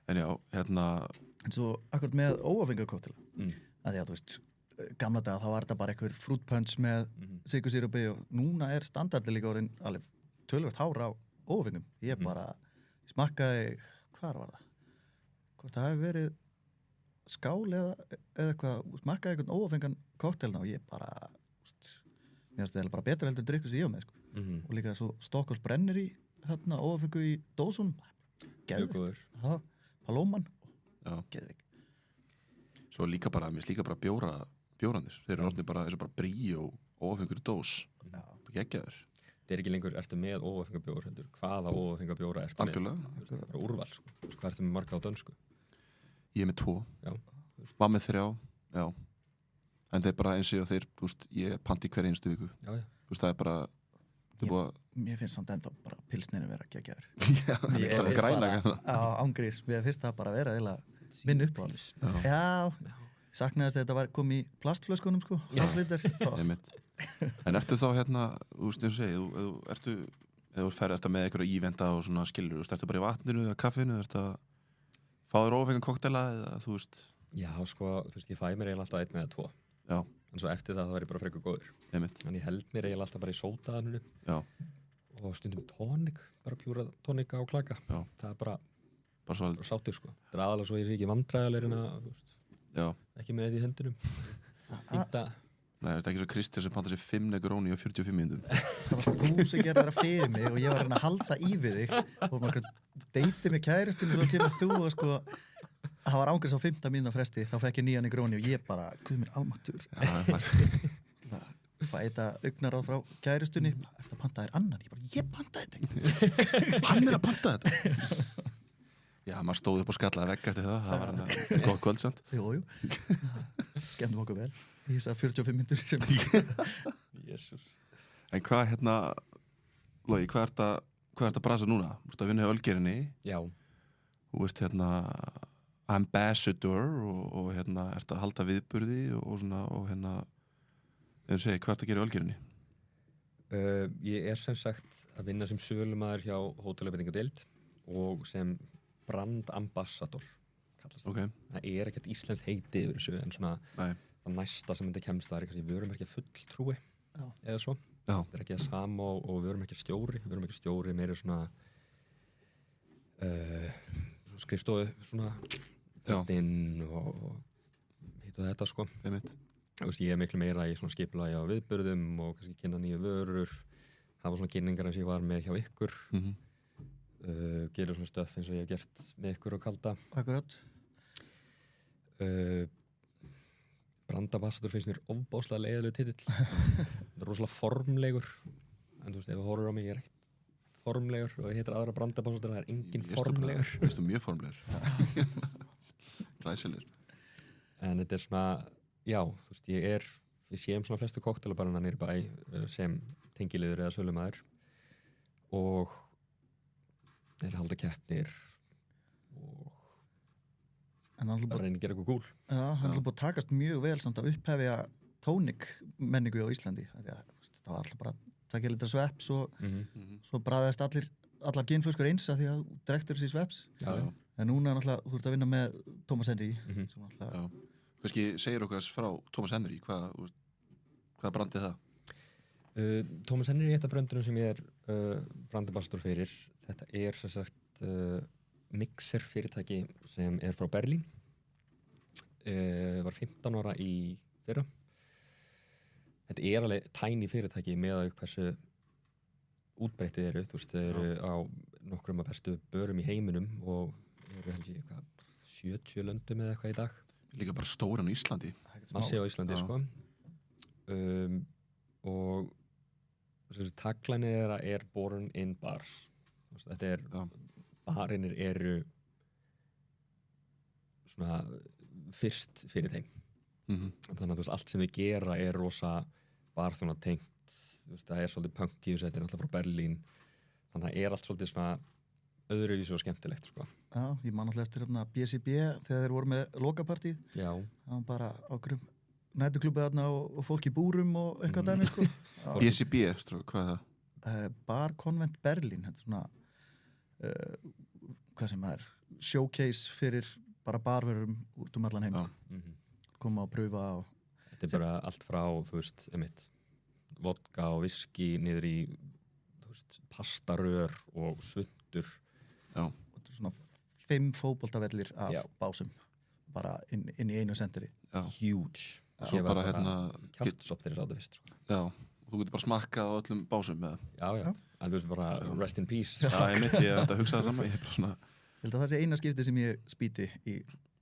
En já, hérna En svo akkurat með óáfengakóktela Mm. að því að þú veist, gamla daga þá var þetta bara einhver fruit punch með sykursýrupi og núna er standardi líka orðin alveg tölvöld hára á óáfengum. Ég bara smakkaði, hvar var það? Hvort það hefði verið skál eða eitthvað, smakkaði einhvern óáfengan koktelna og ég bara, úst, mér finnst það bara betra heldur en drikku sem ég á með, sko. Og líka svo Stokkos brennir í hérna óáfengu í dósunum. Geðvig. Góður. Já, Palóman. Já. Geðvig. Svo líka bara, mér finnst líka bara bjórandir. Þeir eru orðnir bara eins og bara brí og óafengur dós. Já. Geggjaður. Það er ekki lengur, ertu með óáfengabjór heldur, hvaða óáfengabjóra ertu Algjörlega. með? Það er bara úrval, sko. Þú veist, hvað ertu með marga á dönsku? Ég er með 2. Já. Var með 3. Já. En það er bara eins og þeir, þú veist, ég panti hver einstu viku. Já, já. Þú veist, það er bara Mér finnst samt ennþá bara pilsninu vera geggjaður. Já, það er græna. Já, ángrís. Mér finnst það bara vera eiginlega minn uppáhalds. Já, saknaðist þetta var komið í plastflöskunum, sko. Hálslítar. Einmitt. En ertu þá hérna, þú veist, eins og segi, þú ferð með einhverja ívenda og svona skilur, þú veist, ertu bara í vatninu eða kaffinu, ertu að fá þér óafengan koktela eða, þú veist? Já, sko, þú veist, ég fæ mér eiginlega alltaf 1 eða 2. Já. En svo eftir það var ég bara frekar góður. Einmitt. En ég held mér eiginlega alltaf bara í sótaðaninu. Já. Og stundum tónik, bara pjúra tónika og klaka. Já. Það er bara Bara sátur, sko. Það er aðalega svo ég sé ekki vandræðalegir en að, Já. ekki með þetta í hendunum. Fínta. Nei, þetta er ekki svo Kristján sem panta sér 5 Negroni á 45 mínútum. Það varst þú sem gerði það fyrir mig og ég var að reyna að halda í við þig og maður deytið með kæristinu svo kemur þú og sko það var ángriðs á 15 mínúna fresti þá fekk ég 9 Negroni og ég bara, guð mér almáttur fæta augnaráð frá kæristunni eftir að panta þér annan, ég pantaði þetta Hann er að panta þetta. Já, maður stóð upp og skallaði vegg eftir það var hann gott kvöld samt. Jú, skemmtum okkur vel í þessar 45 mínútur sem Jésús. En hvað hérna, Logi, hvað ert að brasa núna? Þú ert að vinna í Ölgerinni, Já. þú ert hérna ambassador og hérna ert að halda viðburði og svona og hérna, ef þú segir, hvað ert að gera í Ölgerinni? Ég er sem sagt að vinna sem sölumaður hjá hótelabendingadeild og sem brand ambassador kallast það. Ok. Það er ekkert íslenskt heiti yfir þessu en svona Nei. það næsta sem þetta kemst það er kannski vörumerkja fulltrúi eða svo. Já. Það er ekki það sama og vörumerkja stjóri meira svona skrifstofu svona inn og hitt og þetta sko. Einmitt. Þú veist, ég er miklu meira í svona skipulagi á viðburðum og kannski kynna nýju vörur hafa svona kynningar eins og ég var með hjá ykkur gera svona stöff eins og ég hef gert með ykkur og kalda Akkurat Brandambassador finnst mér ofbáslega leiðilegu titill það er rosalega formlegur en þú veist, ef þú horfir á mig ég er ekkert formlegur og ég heitir aðra brandambassador það er engin formlegur Veistu mjög formlegur Glæsilegur en þetta er svona, já, þú veist, ég sé svona flestu koktelabarana nýri bæ sem tengiliður eða sölumæður og þeir halda keppnir og bara reyna að gera eitthvað cool. Já, hann er búin að takast mjög vel samt að upphefja tónik menningu á Íslandi. Það var alltaf bara 2 litra sveps og svo bræðast allar ginflöskur eins að því að þú drektur þessi sveps. Já. En núna náttúrulega, þú ert að vinna með Thomas Henry. Sem Já. Kannski segir okkur frá Thomas Henry, hvað brandið það? Thomas Henry er eitt af bröndunum sem ég er brandambassador fyrir. Þetta er sem sagt mixer fyrirtæki sem er frá Berlín. Var 15 ára í fyrra. Þetta er alveg tiny fyrirtæki með að hversu útbreyttið eru. Þú veist, þau eru á nokkrum af bestu börum í heiminum og eru held ég 70 löndum eða eitthvað í dag. Líka bara stóran á Íslandi. Massi á Íslandi, sko. Og tagline þeirra er born in bars. Þetta er, barinir eru svona fyrst fyrir þeim. Þannig að þú veist, allt sem við gera er rosa barþjóna tengt. Það er svolítið punk í þessu, þetta er náttúrulega frá Berlín. þannig að það er allt svolítið svona öðruvísi og skemmtilegt sko. Já, ég man alltaf eftir BCB þegar þeir voru með lokapartíð. Já, Það var bara ákveðum nætuklubbi þarna og fólk í búrum og eitthvað dæmi, sko. Já. BCB, hvað er það? Bar Convent Berlin, þetta er svona hvað sem er showcase fyrir bara barverum út allan heim. Já. Koma og pröfa og þetta er bara allt frá, þú veist, vodka og viski niður í, þú veist, pastarör og svundur. Já. og þetta er svona 5 fótboltavellir af Já. básum bara inn í einu senteri. Já. Huge. Svo Ég var bara kjartsopp þegar ég sátu fyrst sko. Já, og þú getur bara smakkað á öllum básum með Já, Já. en þú veist bara rest in peace. Já, ég er að hugsa það saman, ég er bara svona Ég held að það sé eina skipti sem ég spýti í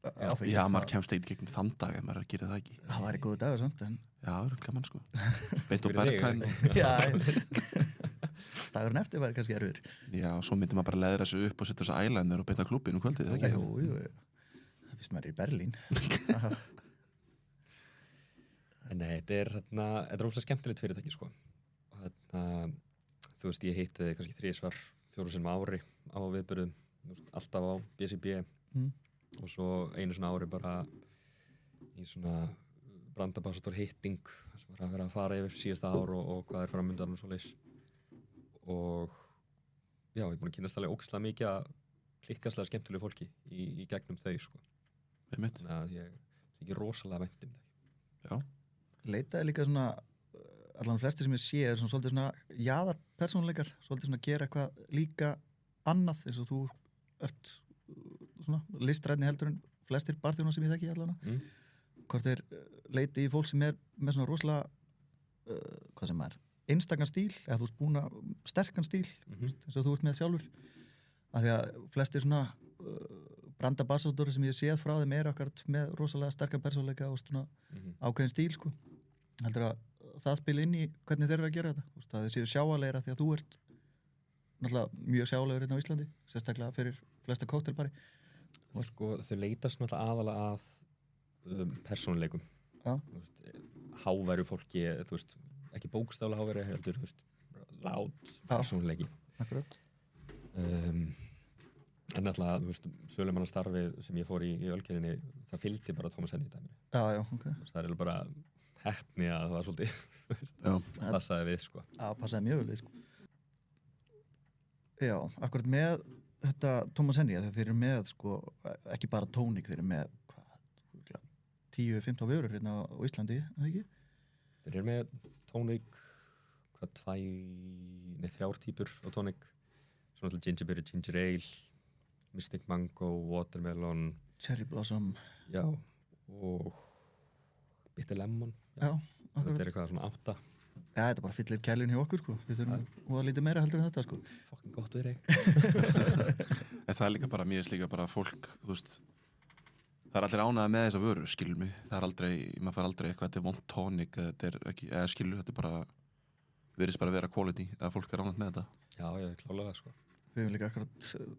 áfengi. Já, maður kemst ekkert gegnum þann dag ef maður gerir það ekki. Það væri góðu dagur samt, en Já, það er gaman sko. Beitt og Fyrir þig, bergkæn. já, dagurinn eftir væri kannski erfiður. Já, og svo myndi maður bara leðra þessu upp og setja þessu eyeliner og beita klúbbin kvöldið, ekki? Jú, það finnst maður í Berlín. En nei, þetta er rosalega skemmtilegt fyrirtæki sko. Og þú veist, ég hitti þig kannski 3 4 ári á viðburðum, alltaf á BCB og svo einu svona ári bara í svona brandambassador hitting sem var að vera að fara yfir síðasta ár og hvað er framöndan og svoleiðis. Og já, ég er búin að kynast alveg ógeðslega mikið að klikkaslega skemmtilegu fólki í gegnum þau sko. Einmitt. Þannig að ég þykir rosalega vænt um þau. Já. Leitaði líka svona, allan flesti sem ég sé er svona svolítið svona jaðarpersónuleikar, svolítið svona gera eitthvað líka annað, eins og þú ert svona listrænni heldur en flestir barþjónar sem ég þekki allan. Hvort þeir leiti í fólk sem er með svona rosalega hvað sem er, einstakann stíl eða þú ert búin að sterkan stíl eins og þú ert með sjálfur, af því að flestir svona brandambassadóri sem ég séð frá þeim er okkar með rosalega sterkan persónuleika og svona ákveðin stíl sko. Heldur að það spila inn í hvernig þeir eru að gera þetta, þú veist, að þeir séu sjáanlegra því að þú ert náttúrulega mjög sjáanlegur hérna á Íslandi, sérstaklega fyrir flesta kóktelbari. Sko, þau leitast náttúrulega aðalega að persónuleikum. Já. Háværu fólki, þú veist, ekki bókstaflega háværu heldur, þú veist, lát persónuleiki. Akkurat. En náttúrulega, þú veist, sölumannastarfið sem ég fór í Ölgerðinni, það fylgdi bara Thomas Henry dæmi. Já, ok. Það er bara heppni að það var svolítið passaði við, sko. Já, passaði mjög vel við, sko. Já, akkurat með þetta Thomas Henry, þegar þeir eru með, sko, ekki bara tónik, þeir eru með 10-15 vörur hérna á Íslandi, eða ekki? Þeir eru með tónik, 3 típur á tónik, svona til gingerberry, ginger ale, Mystic Mango, Watermelon, Cherry Blossom. Já, og Bitter Lemon. Já, akkurat. Þetta er eitthvað svona 8. Já, þetta bara fyllir kælinn hjá okkur, sko. Við þurfum að lítið meira heldur en þetta, sko. Fucking gott við þig. En það er líka bara, mér er líka bara fólk, þú veist, það er allir ánægða með þessa vöru, skilur mig. Það er aldrei, maður fær aldrei eitthvað, þetta er vond tónik, þetta er ekki, eða skilur, þetta er bara, virðist bara að vera quality, eða fólk er ánægð með þetta. Já, ég klálega það, sko. Við höfum líka akkurat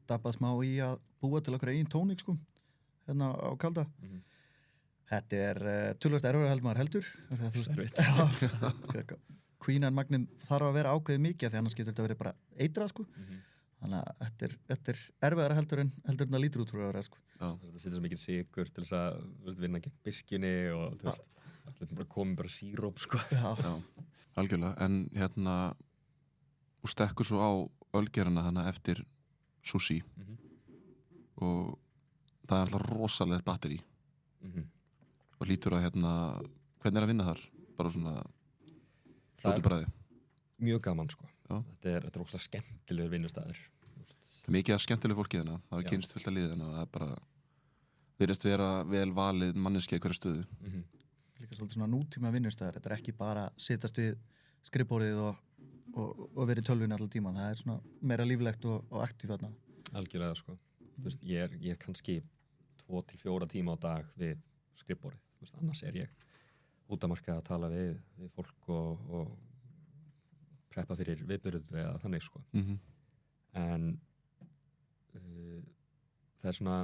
dabbað smá í að búa til okkar eigin tónik, sko, hérna á kalda. Þetta er tölvöld erfara heldur. Erfitt. Queenan magnin þarf að vera ákveðið mikið því annars getur þetta verið bara eitrað, sko. Þannig að þetta er erfiðara heldur en það lítur út frá að vera, sko. Þetta setur svo mikið sykur til þess að vinna gegn birkjunni og þú veist, þetta er bara komið bara síróp, sko. Já, Algjörlega, en hérna og stekkur svo á Ölgerðina hana eftir sushi og það er alltaf rosalegt batteri og lítur að hérna, hvernig er að vinna þar? Bara svona fljótu bræði. Mjög gaman, sko. Já. Þetta er ógeðslega skemmtilegur vinnustæður. Það er mikið að skemmtilegu fólki hérna, það er kynst fullt að liðina og það er bara, virðist vera vel valið manneskja í hverju stöðu. líka svolítið svona nútíma vinnustæðar. Þetta er ekki bara sittast við skrifborðið og verið í tölvunni allan tíman. Það er svona meira líflegt og aktíf þarna. Algjörlega, sko. Þú veist, ég er kannski 2-4 tíma á dag við skrifborðið. Þú veist, annars er ég út að marka að tala við fólk og preppa fyrir viðburð eða þannig, sko. En það er svona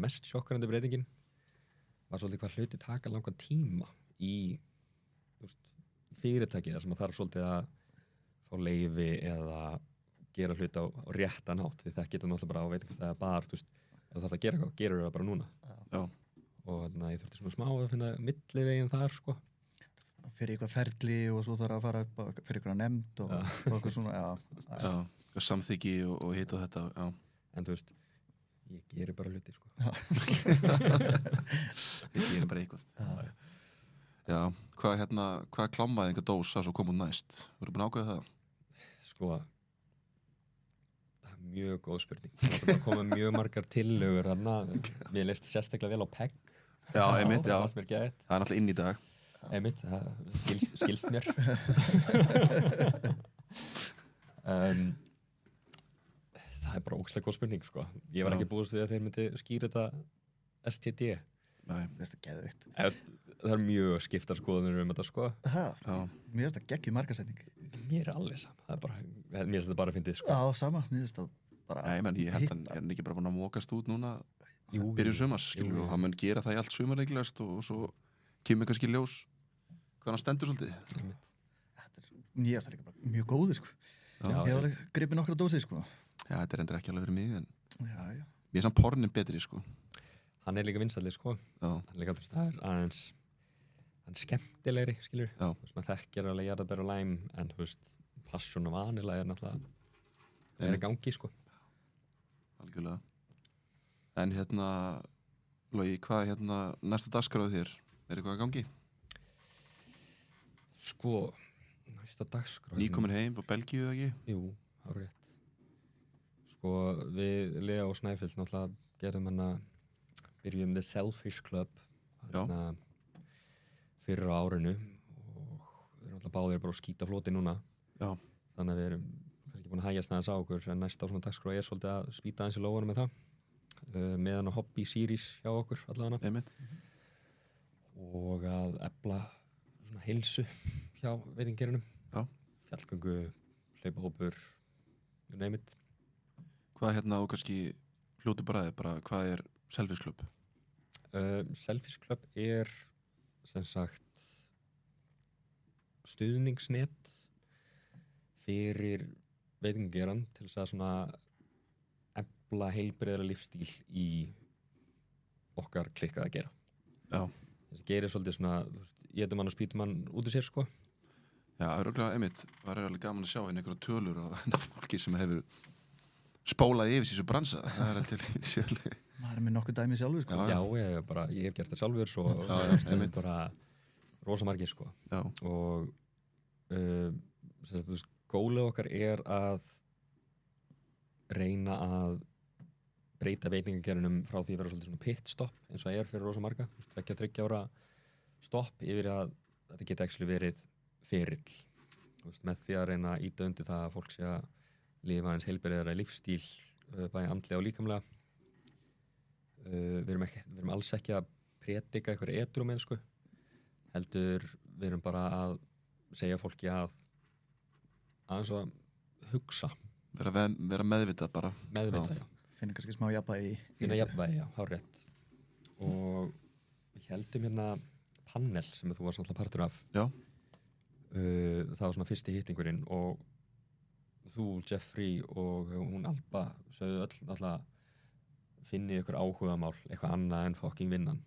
mest sjokkarandi breytingin var svolítið hvað hluti taka langan tíma í fyrirtæki þar sem það þarf svolítið að fá leyfi eða gera hluti á réttan hátt því það getur náttúrulega bara á veitingastæði bar þú veist, ef þú þarf að gera eitthvað, gerur það bara núna Já. og ég þurfti svona smá að finna milliveginn þar sko fyrir eitthvað ferli og svo þarf að fara upp fyrir eitthvað nefnd og eitthvað svona Já, samþykki og hitt og þetta, já. en þú veist, ég gerir bara hluti sko Við gerum bara eitthvað. Já, hvað klámvæðinga dós að svo kom út næst? Voru búin að ákveða það? sko það er mjög góð spurning það bara koma mjög margar tillögur þarna, mér leist sérstaklega vel á PEG Já, einmitt, já. það fannst mér geðveikt. Það er náttúrulega inn í dag. Einmitt, það skilst mér það er bara ógeðslega góð spurning sko. Ég var Já. ekki búist við að þeir myndi skýra þetta STD Nei. Þetta er geðveikt. það er mjög skiptar skoðunir þetta sko. Já. Mér finnst það geggjum markasetning. mér er alveg saman það er bara, mér finnst þetta bara að fyndið sko. Já, sama, mér finnst það bara Nei, menn, ég held að hitta. hann er ekki bara búin að mókast út núna Jú, byrjuð sumars, skilur jú. og hann mun gera það í allt sumarleiklegast og svo kemur kannski ljós hvað hann stendur svolítið. Einmitt. Mér finnst það líka bara mjög góður, sko. Já, Ég hef alveg gripið nokkra dósið, sko. Já, þetta er endur ekki alveg fyrir mig, en Já. mér er samt pornin betri, sko. hann er líka vinsælli sko. Já, hann er líka, þú veist, það er aðeins hann er skemmtilegri, skilur Já. þú veist, maður þekkir alveg jarðarber og læm en þú veist, passion og vanila er náttúrulega er í Einmitt. gangi sko. algjörlega. En Logi, hvað næsta dagskráðu þér? Er eitthvað að gangi? Sko, næsta dagskrá Nýkomin heim frá Belgíu, eða ekki? Jú, það er rétt Sko, við Lea og Snæfell náttúrulega gerum byrjum The Selfish Club Já. fyrir á árinu og við erum náttúrulega báðir bara að skýta floti núna Já. þannig að við erum kannski búin að hægjast aðeins á okkur en næsta svona dagskrá er svolítið að spýta aðeins í lófanum með það meðan á hobby series hjá okkur allavega Einmitt. og að efla svona heilsu hjá veitingerinum Já. fjallgöngu, hlaupahópur you name it Hvað og kannski fljótu bara hvað er Selfish Club? Selfish Club er sem sagt stuðningsnet fyrir veitingageran til þess að svona efla heilbrigðara lífstíl í okkar klikkað að gera Já. þess að gerir svolítið svona étum hann og spýtum hann út í sér sko Já, örugglega einmitt. Það er alveg gaman að sjá einhverja tölur og fólki sem hefur spólað yfir þessu bransa. Það er alltaf sjölu. Maður er með nokkuð dæmi sjálfur, sko. Já. ég hef gert það sjálfur svo Já, það einmitt. bara rosa margir sko Já. og sem sagt, þú veist, gólið okkar er að reyna að breyta veitingagerinum frá því að vera svolítið svona pitstop eins og það er fyrir rosa marga, þú veist, 2-3 ára stopp yfir að þetta geti actually verið ferill, þú veist, með því að reyna að ýta undir það að fólk sé að lifa eins heilbrigðara lífstíl bæði andlega og líkamlega við erum alls ekki að predika eitthvað edru mennsku heldur við erum bara að segja fólki að aðeins að hugsa Vera meðvitað bara. meðvitað, Já. já. Finnum kannski smá jafnvægi í Finna þessu. jafnvægi, já, hárrétt og við heldum panel sem þú varst náttúrulega partur af Já. það var svona fyrsti hittingurinn og þú, Jeffrey og hún Alba sögðu öll náttúrulega finnið ykkur áhugamál eitthvað annað en fucking vinnan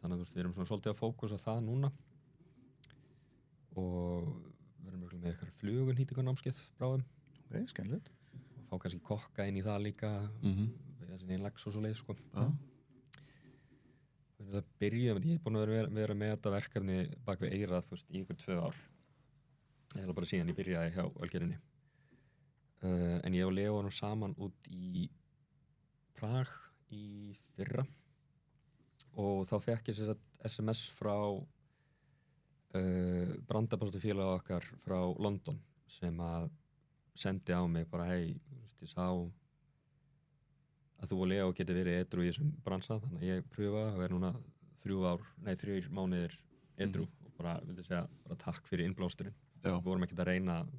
þannig að þú veist, við erum svona svolítið að fókusa á það núna og við erum með eitthvað flugunhýtingarnámskeið bráðum Ok, skemmtilegt. og fá kannski kokka inn í það líka við þessi einlags og svo leið sko Já. það byrjuðum, ég er búin að vera með þetta verkefni bak við eirað, þú veist, í ykkur 2 ár eða bara síðan ég byrjaði hjá Ölgerinni en ég og Leo varum saman út í Prag í fyrra og þá fekk ég SMS frá brandabástu félag okkar frá London sem að sendi á mig bara hei, þú veist, ég sá að þú og Leo geti verið edru í þessum bransa þannig að ég pröfa að vera núna 3 mánuðir edru og bara vildi segja bara takk fyrir innblásturinn Já. við vorum ekki að reyna að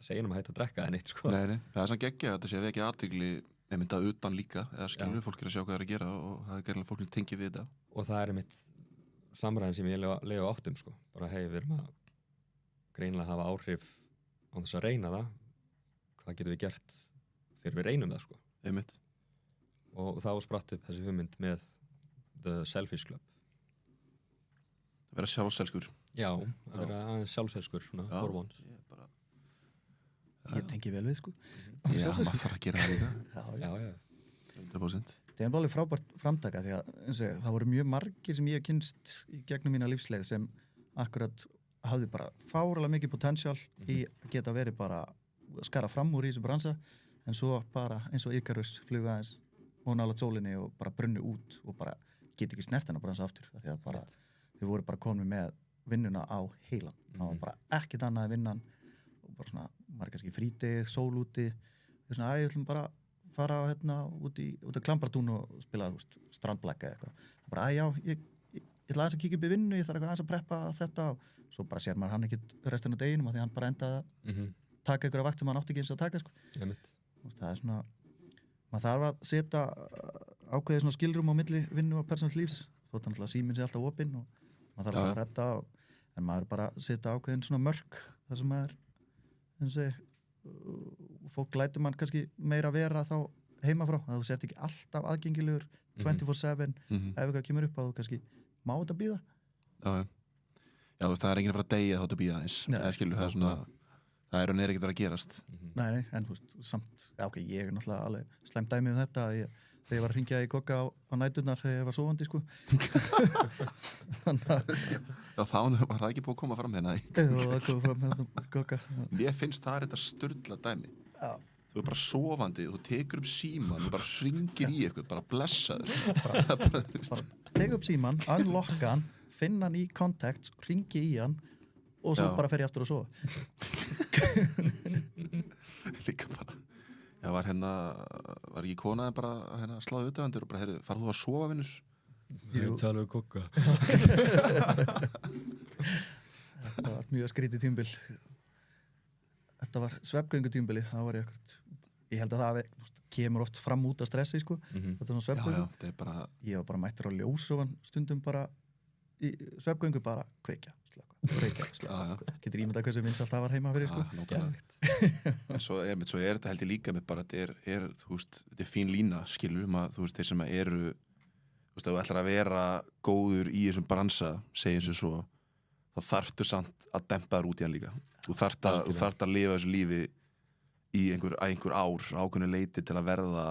segja að hætta að drekka en eitt sko Nei, það er samt geggjað að þetta sé ekki athygli einmitt að utan líka, eða skilur Já. fólk er að sjá hvað það er að gera og það er gerðilega fólk tengið við þetta. og það er mitt samræðin sem ég Leo áttum sko bara hei, við erum að greinilega hafa áhrif án þess að reyna það, hvað getum við gert þegar við reynum það, sko. Einmitt. Og þá spratt upp þessi hugmynd með The Selfish Club. Vera sjálfselskur. Já, að vera aðeins sjálfselskur, svona, for once. Ég tengi vel við, sko. Já, maður þarf að gera það líka. Já. 100%. Það er alveg frábært framtaka því að það voru mjög margir sem ég hef kynst í gegnum mína lífsleið sem akkurat hafði bara fáralega mikið potential í að geta verið bara skara fram úr í þessu bransa en svo bara eins og Icarus fluga aðeins og nála sólinni og bara brunni út og bara geta ekki snert hennar bransa aftur því að bara þau voru bara komin með vinnuna á heilan. Það var bara ekkert annað en vinnan og bara svona, maður kannski frítið, sól úti við svona, ég ætlum bara fara út á Klambratún og spila strandblæk eða eitthvað. Bara, já, ég ætla aðeins að kíkja upp í vinnu, ég þarf eitthvað aðeins að preppa þetta og svo bara sér maður hann ekkert restina af deginum af því að hann bara endaði að taka einhverja vakt sem hann átti ekki eins að taka, sko. Það er svona, maður þarf að setja ákveðið svona skilrum á milli vinnu og persónulegt lífs, þótt hann alltaf síminn sé alltaf opinn og maður þarf að redda en maður bara setja ákveðin svona mörk þar sem maður, eins og fólk lætur mann kannski meira vera þá heima frá, að þú sért ekki alltaf aðgengilegur 24/7 ef eitthvað kemur upp að þú kannski má þetta bíða. Já, þú veist, það er enginn að fara að deyja þá þetta bíða eins. Það er skilur, það er svona, það er ekkert að gerast. Nei, en þú veist, samt, já ok, ég er náttúrulega alveg slæm dæmi þetta að þegar ég var að hringja í Gogga á næturnar þegar ég var sofandi, sko. Já, þá var það ekki búið að koma fram hérna. Það kom fram hérna Gogga. Mér finnst það þetta sturla dæmi. Já. Þú er bara sofandi, þú tekur upp síman, þú bara hringir í eitthvað, bara blessaður. Bara tekur upp síman, unlocka hann, finna hann í contacts, hringi í hann og svo bara fer ég aftur að sofa. Líka bara. Já, var ekki konaði bara sláði utavendur og bara, heyrðu, farðu þú að sofa, vinnur? Ég tala Gogga. Þetta var mjög skrítið tímabil. Þetta var svefngöngutímabilið, það var ég held að það kemur oft fram út af stressi, sko. Þetta er svona svefngöngu. Já, það er bara... Ég var bara mættur á ljósofan stundum bara í svefngöngu bara kveikja, slökka. Getur ímyndað hversu vinsælt það var heima fyrir, sko. Svo er þetta held ég líka með bara, þetta er fín lína, skilur, þú veist, þeir sem eru, þú veist, ef þú ætlar að vera góður í þessum bransa, segjum sem svo, þá þarftu samt að dempa þar út í hann líka. Þú þarft að lifa þessu lífi í einhver ár ákveðnu leiti til að verða,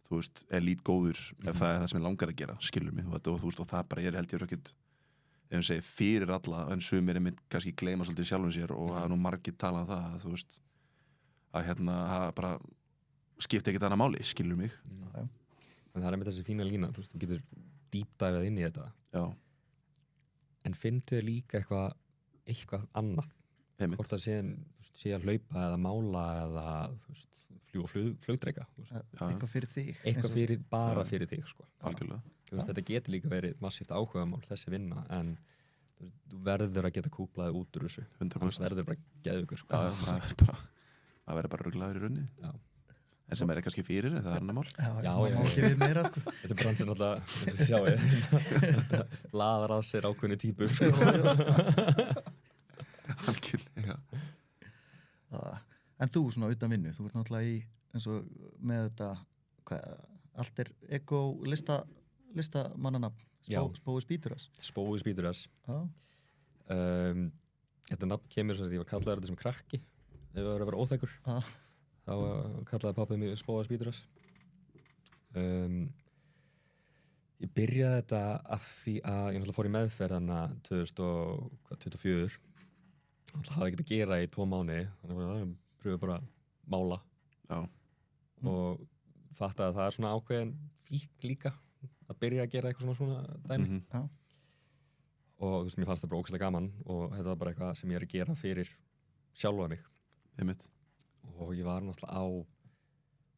þú veist, elít góður ef það er það sem ég langar að gera, skilur mig og það bara held ég ekkert ef ég segi fyrir alla, en sumir einmitt kannski gleyma svolítið sjálfum sér og það er nú margir talað um það, þú veist að það bara skipti ekkert annað máli, skilur mig. En það er með þessi fína lína, þú veist, þú getur dýpdæfað inn í þetta. Já. En finnstu þér líka eitthvað annað? Hvort það sé að hlaupa eða mála eða flugdreika. Eitthvað fyrir þig. Eitthvað bara fyrir þig, sko. Algjörlega. Þetta getur líka verið massíft áhugamál, þessi vinna, en þú verður að geta kúplaði út úr þessu. 100%. Það verður bara geðveikur, sko. Það verður bara ruglaður í runni. Já. En sem kannski fyrir, það er annar mál. Já, ekki við meira, sko. Þessi brans er náttúrulega, eins og sjáu, þetta laðar að sér ákveðni típur. Algjörlega. En þú svona utan vinnu, þú ert náttúrulega í eins og með þetta allt er listamannana Spói Spíturas. Spói Spíturas. Þetta nafn kemur sem ég var kallaður þetta sem krakki ef það var að vera óþekkur. Þá kallaði pappið mig Spói Spíturas. Ég byrjaði þetta af því að ég náttúrulega fór í meðferð 2024. Það hafði ekkert að gera í 2 mánuði, þannig að ég pröfði bara að mála. Já. Og fattaði að það er svona ákveðin fíkn líka að byrja að gera eitthvað svona dæmi. Og þú veist, mér fannst það bara ógeðslega gaman og þetta var bara eitthvað sem ég er að gera fyrir sjálfa mig. Einmitt. Og ég var náttúrulega á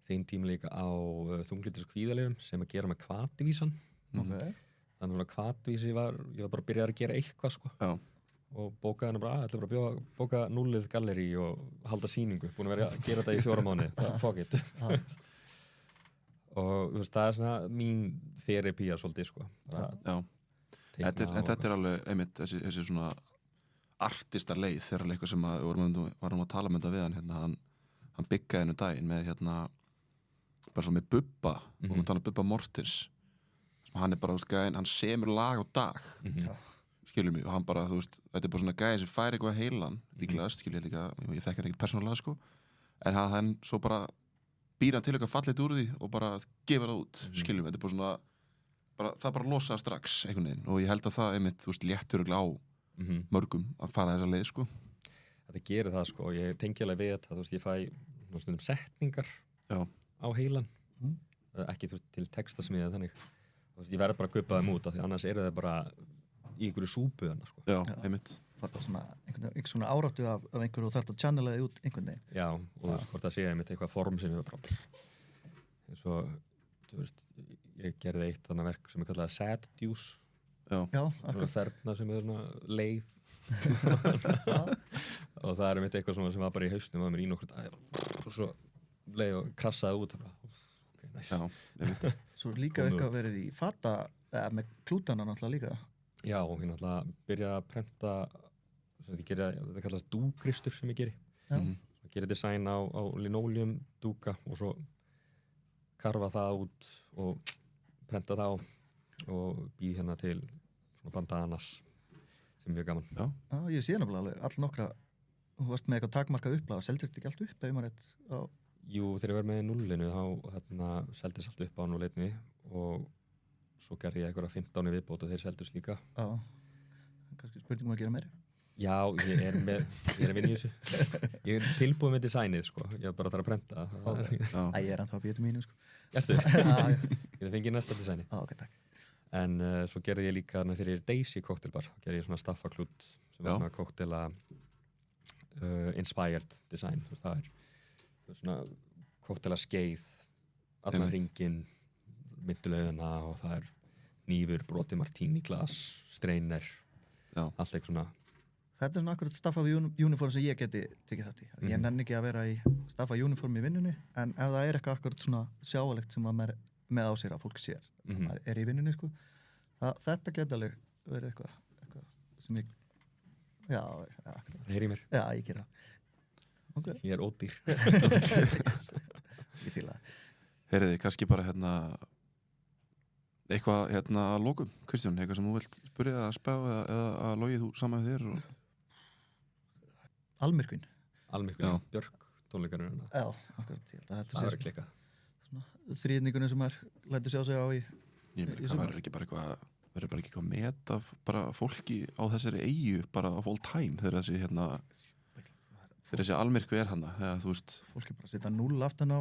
þeim tíma líka á þunglyndis- og kvíðalyfjum sem að gera með hvativísan. Þannig að hvativísi ég var bara að byrja að gera eitthvað, sko. Já. Og bókaði hann bara, ætla bara að bóka 0 gallerí og halda sýningu, búin að vera að gera þetta í 4 mánuði, fuck it. Og þú veist, það er svona mín þerapía svolítið, sko. Já, en þetta er alveg einmitt þessi svona artistar leið þegar eitthvað sem að varum að tala með þetta við hann hérna, hann byggaði hennu daginn með hérna bara svo með Bubba og hann tala um Bubba Mortens hann bara, þú veist, gæðin, hann semur lag á dag skilur mig, og hann bara, þú veist þetta bara svona gæðin sem fær eitthvað heilan líklegast, skilur ég líka, ég þekki hann ekkert persónulega sko, en hann svo bara býr hann til eitthvað fallit úr því og bara gefur það út, skilur mig, þetta er bara svona bara, það bara losaði strax einhvern veginn og ég held að það einmitt, þú veist, léttur á mörgum að fara þessa leið sko. Þetta gerir það sko, ég tengi alveg við þetta, þú veist, ég fæ stundum setningar á heilan ekki þú veist, til textasmiðið þannig, þú veist, ég verð bara að guppa þeim út af því annars eru það bara í einhverju súpu þarna sko. Já, einmitt. Það er svona einhvern svona áráttu af einhverju og þarf að channela þig út einhvern veginn. Já, og þú veist, hvort það sé einmitt eitthvað form sem ég bara eins og, þú veist, ég gerði eitt þannig verk sem er kallað Sad Juice. Já, akkurat. Ferna sem er svona leið og það er einmitt eitthvað svona sem var bara í hausnum og mér í nokkur dag og svo leið og krassaði út okay, nice. Já, einmitt. Svo líka eitthvað verið í fata með klútana náttúrulega líka. Já, og ég náttúrulega byrjaði að prenta þetta kallast dúkristur sem ég geri. Ég geri design á linoleum dúka og svo karfa það út og prenta það á og býð hérna til svona bandanas sem er mjög gaman. Já, ég sé nefnilega alveg all nokkra, þú varst með eitthvað takmarkað upplag, seldist ekki allt upp ef maður rétt á... Jú, þegar ég var með nullinu þá hérna, seldist allt upp á núleitni og svo gerði ég eitthvað 15 viðbót og þeir seldust líka. Já, kannski spurningum að gera meira. Já, ég er að vinna í þessu. Ég er tilbúið með designið, sko. Ég er bara að prenta. Ég er ennþá að býta mínu, sko. Ertu? Ég fengið næsta designi. Ok, takk. En svo gerði ég líka fyrir Daisy Cocktailbar. Gerði ég svona staffaklút sem var svona cocktaila inspired design. Það er svona cocktaila skeið, allan hringinn, mynduleguna og það er hnífur, brotið martini glas, streiner, allt eitthvað svona. Þetta er svona akkurat staff af uniform sem ég geti tekið þátt í. Ég nenni ekki að vera í staff af uniform í vinnunni, en ef það er eitthvað akkurat svona sjáalegt sem maður með á sér að fólk sér, maður er í vinnunni, sko, þetta geti alveg verið eitthvað sem ég, já, akkurat. Það heyri mér. Já, ég gera það. Okay. Ég er ódýr. Ég fíla það. Heyriði, kannski bara eitthvað að lokum, Kristján, eitthvað sem þú vilt spyrja að spá eða að logið þú saman þér og... Almyrkvin, Björk tónleikarinn. Já, akkurat, ég held að þetta sé klikkað. Þríðningunum sem maður lætur sjá sig á í... Ég meina, það verður ekki bara eitthvað met af bara fólki á þessari eyju bara á full time þegar þessi þegar þessi almyrkvi er hana, þegar þú veist... Fólki bara setja 0 aftan á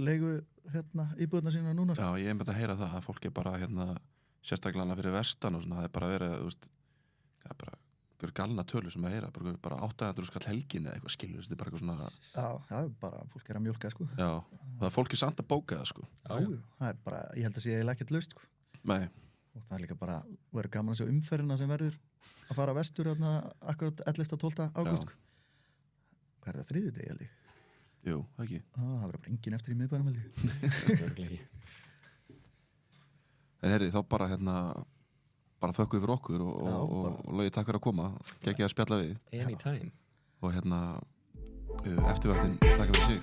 leigu íbúðuna sína núna. Já, ég myndi að heyra það að fólk er bara sérstaklega fyrir vestan og svona, það er bara verið, þú veist, það er bara galna tölu sem að heyra, bara 800 skall helgin eða eitthvað skilur, þetta er bara eitthvað svona... Já, bara fólk er að mjólka, sko. Já, það er fólki samt að bóka það, sko. Já, það er bara, ég held að sé eiginlega ekkert laust, sko. Nei. Og það er líka bara, verður gaman að sjá umferðina sem verður að fara vestur akkurat 11.12. ágúst, sko. Hvað er það, þriðjudegi, held ég? Jú, ekki. Það verður bara engin eftir í miðbænum, held ég. En herri, þá bara þökkum við fyrir okkur og Logi, takk fyrir að koma. Gekk ég að spjalla við. Anytime. Og eftirvættin þakka fyrir sig.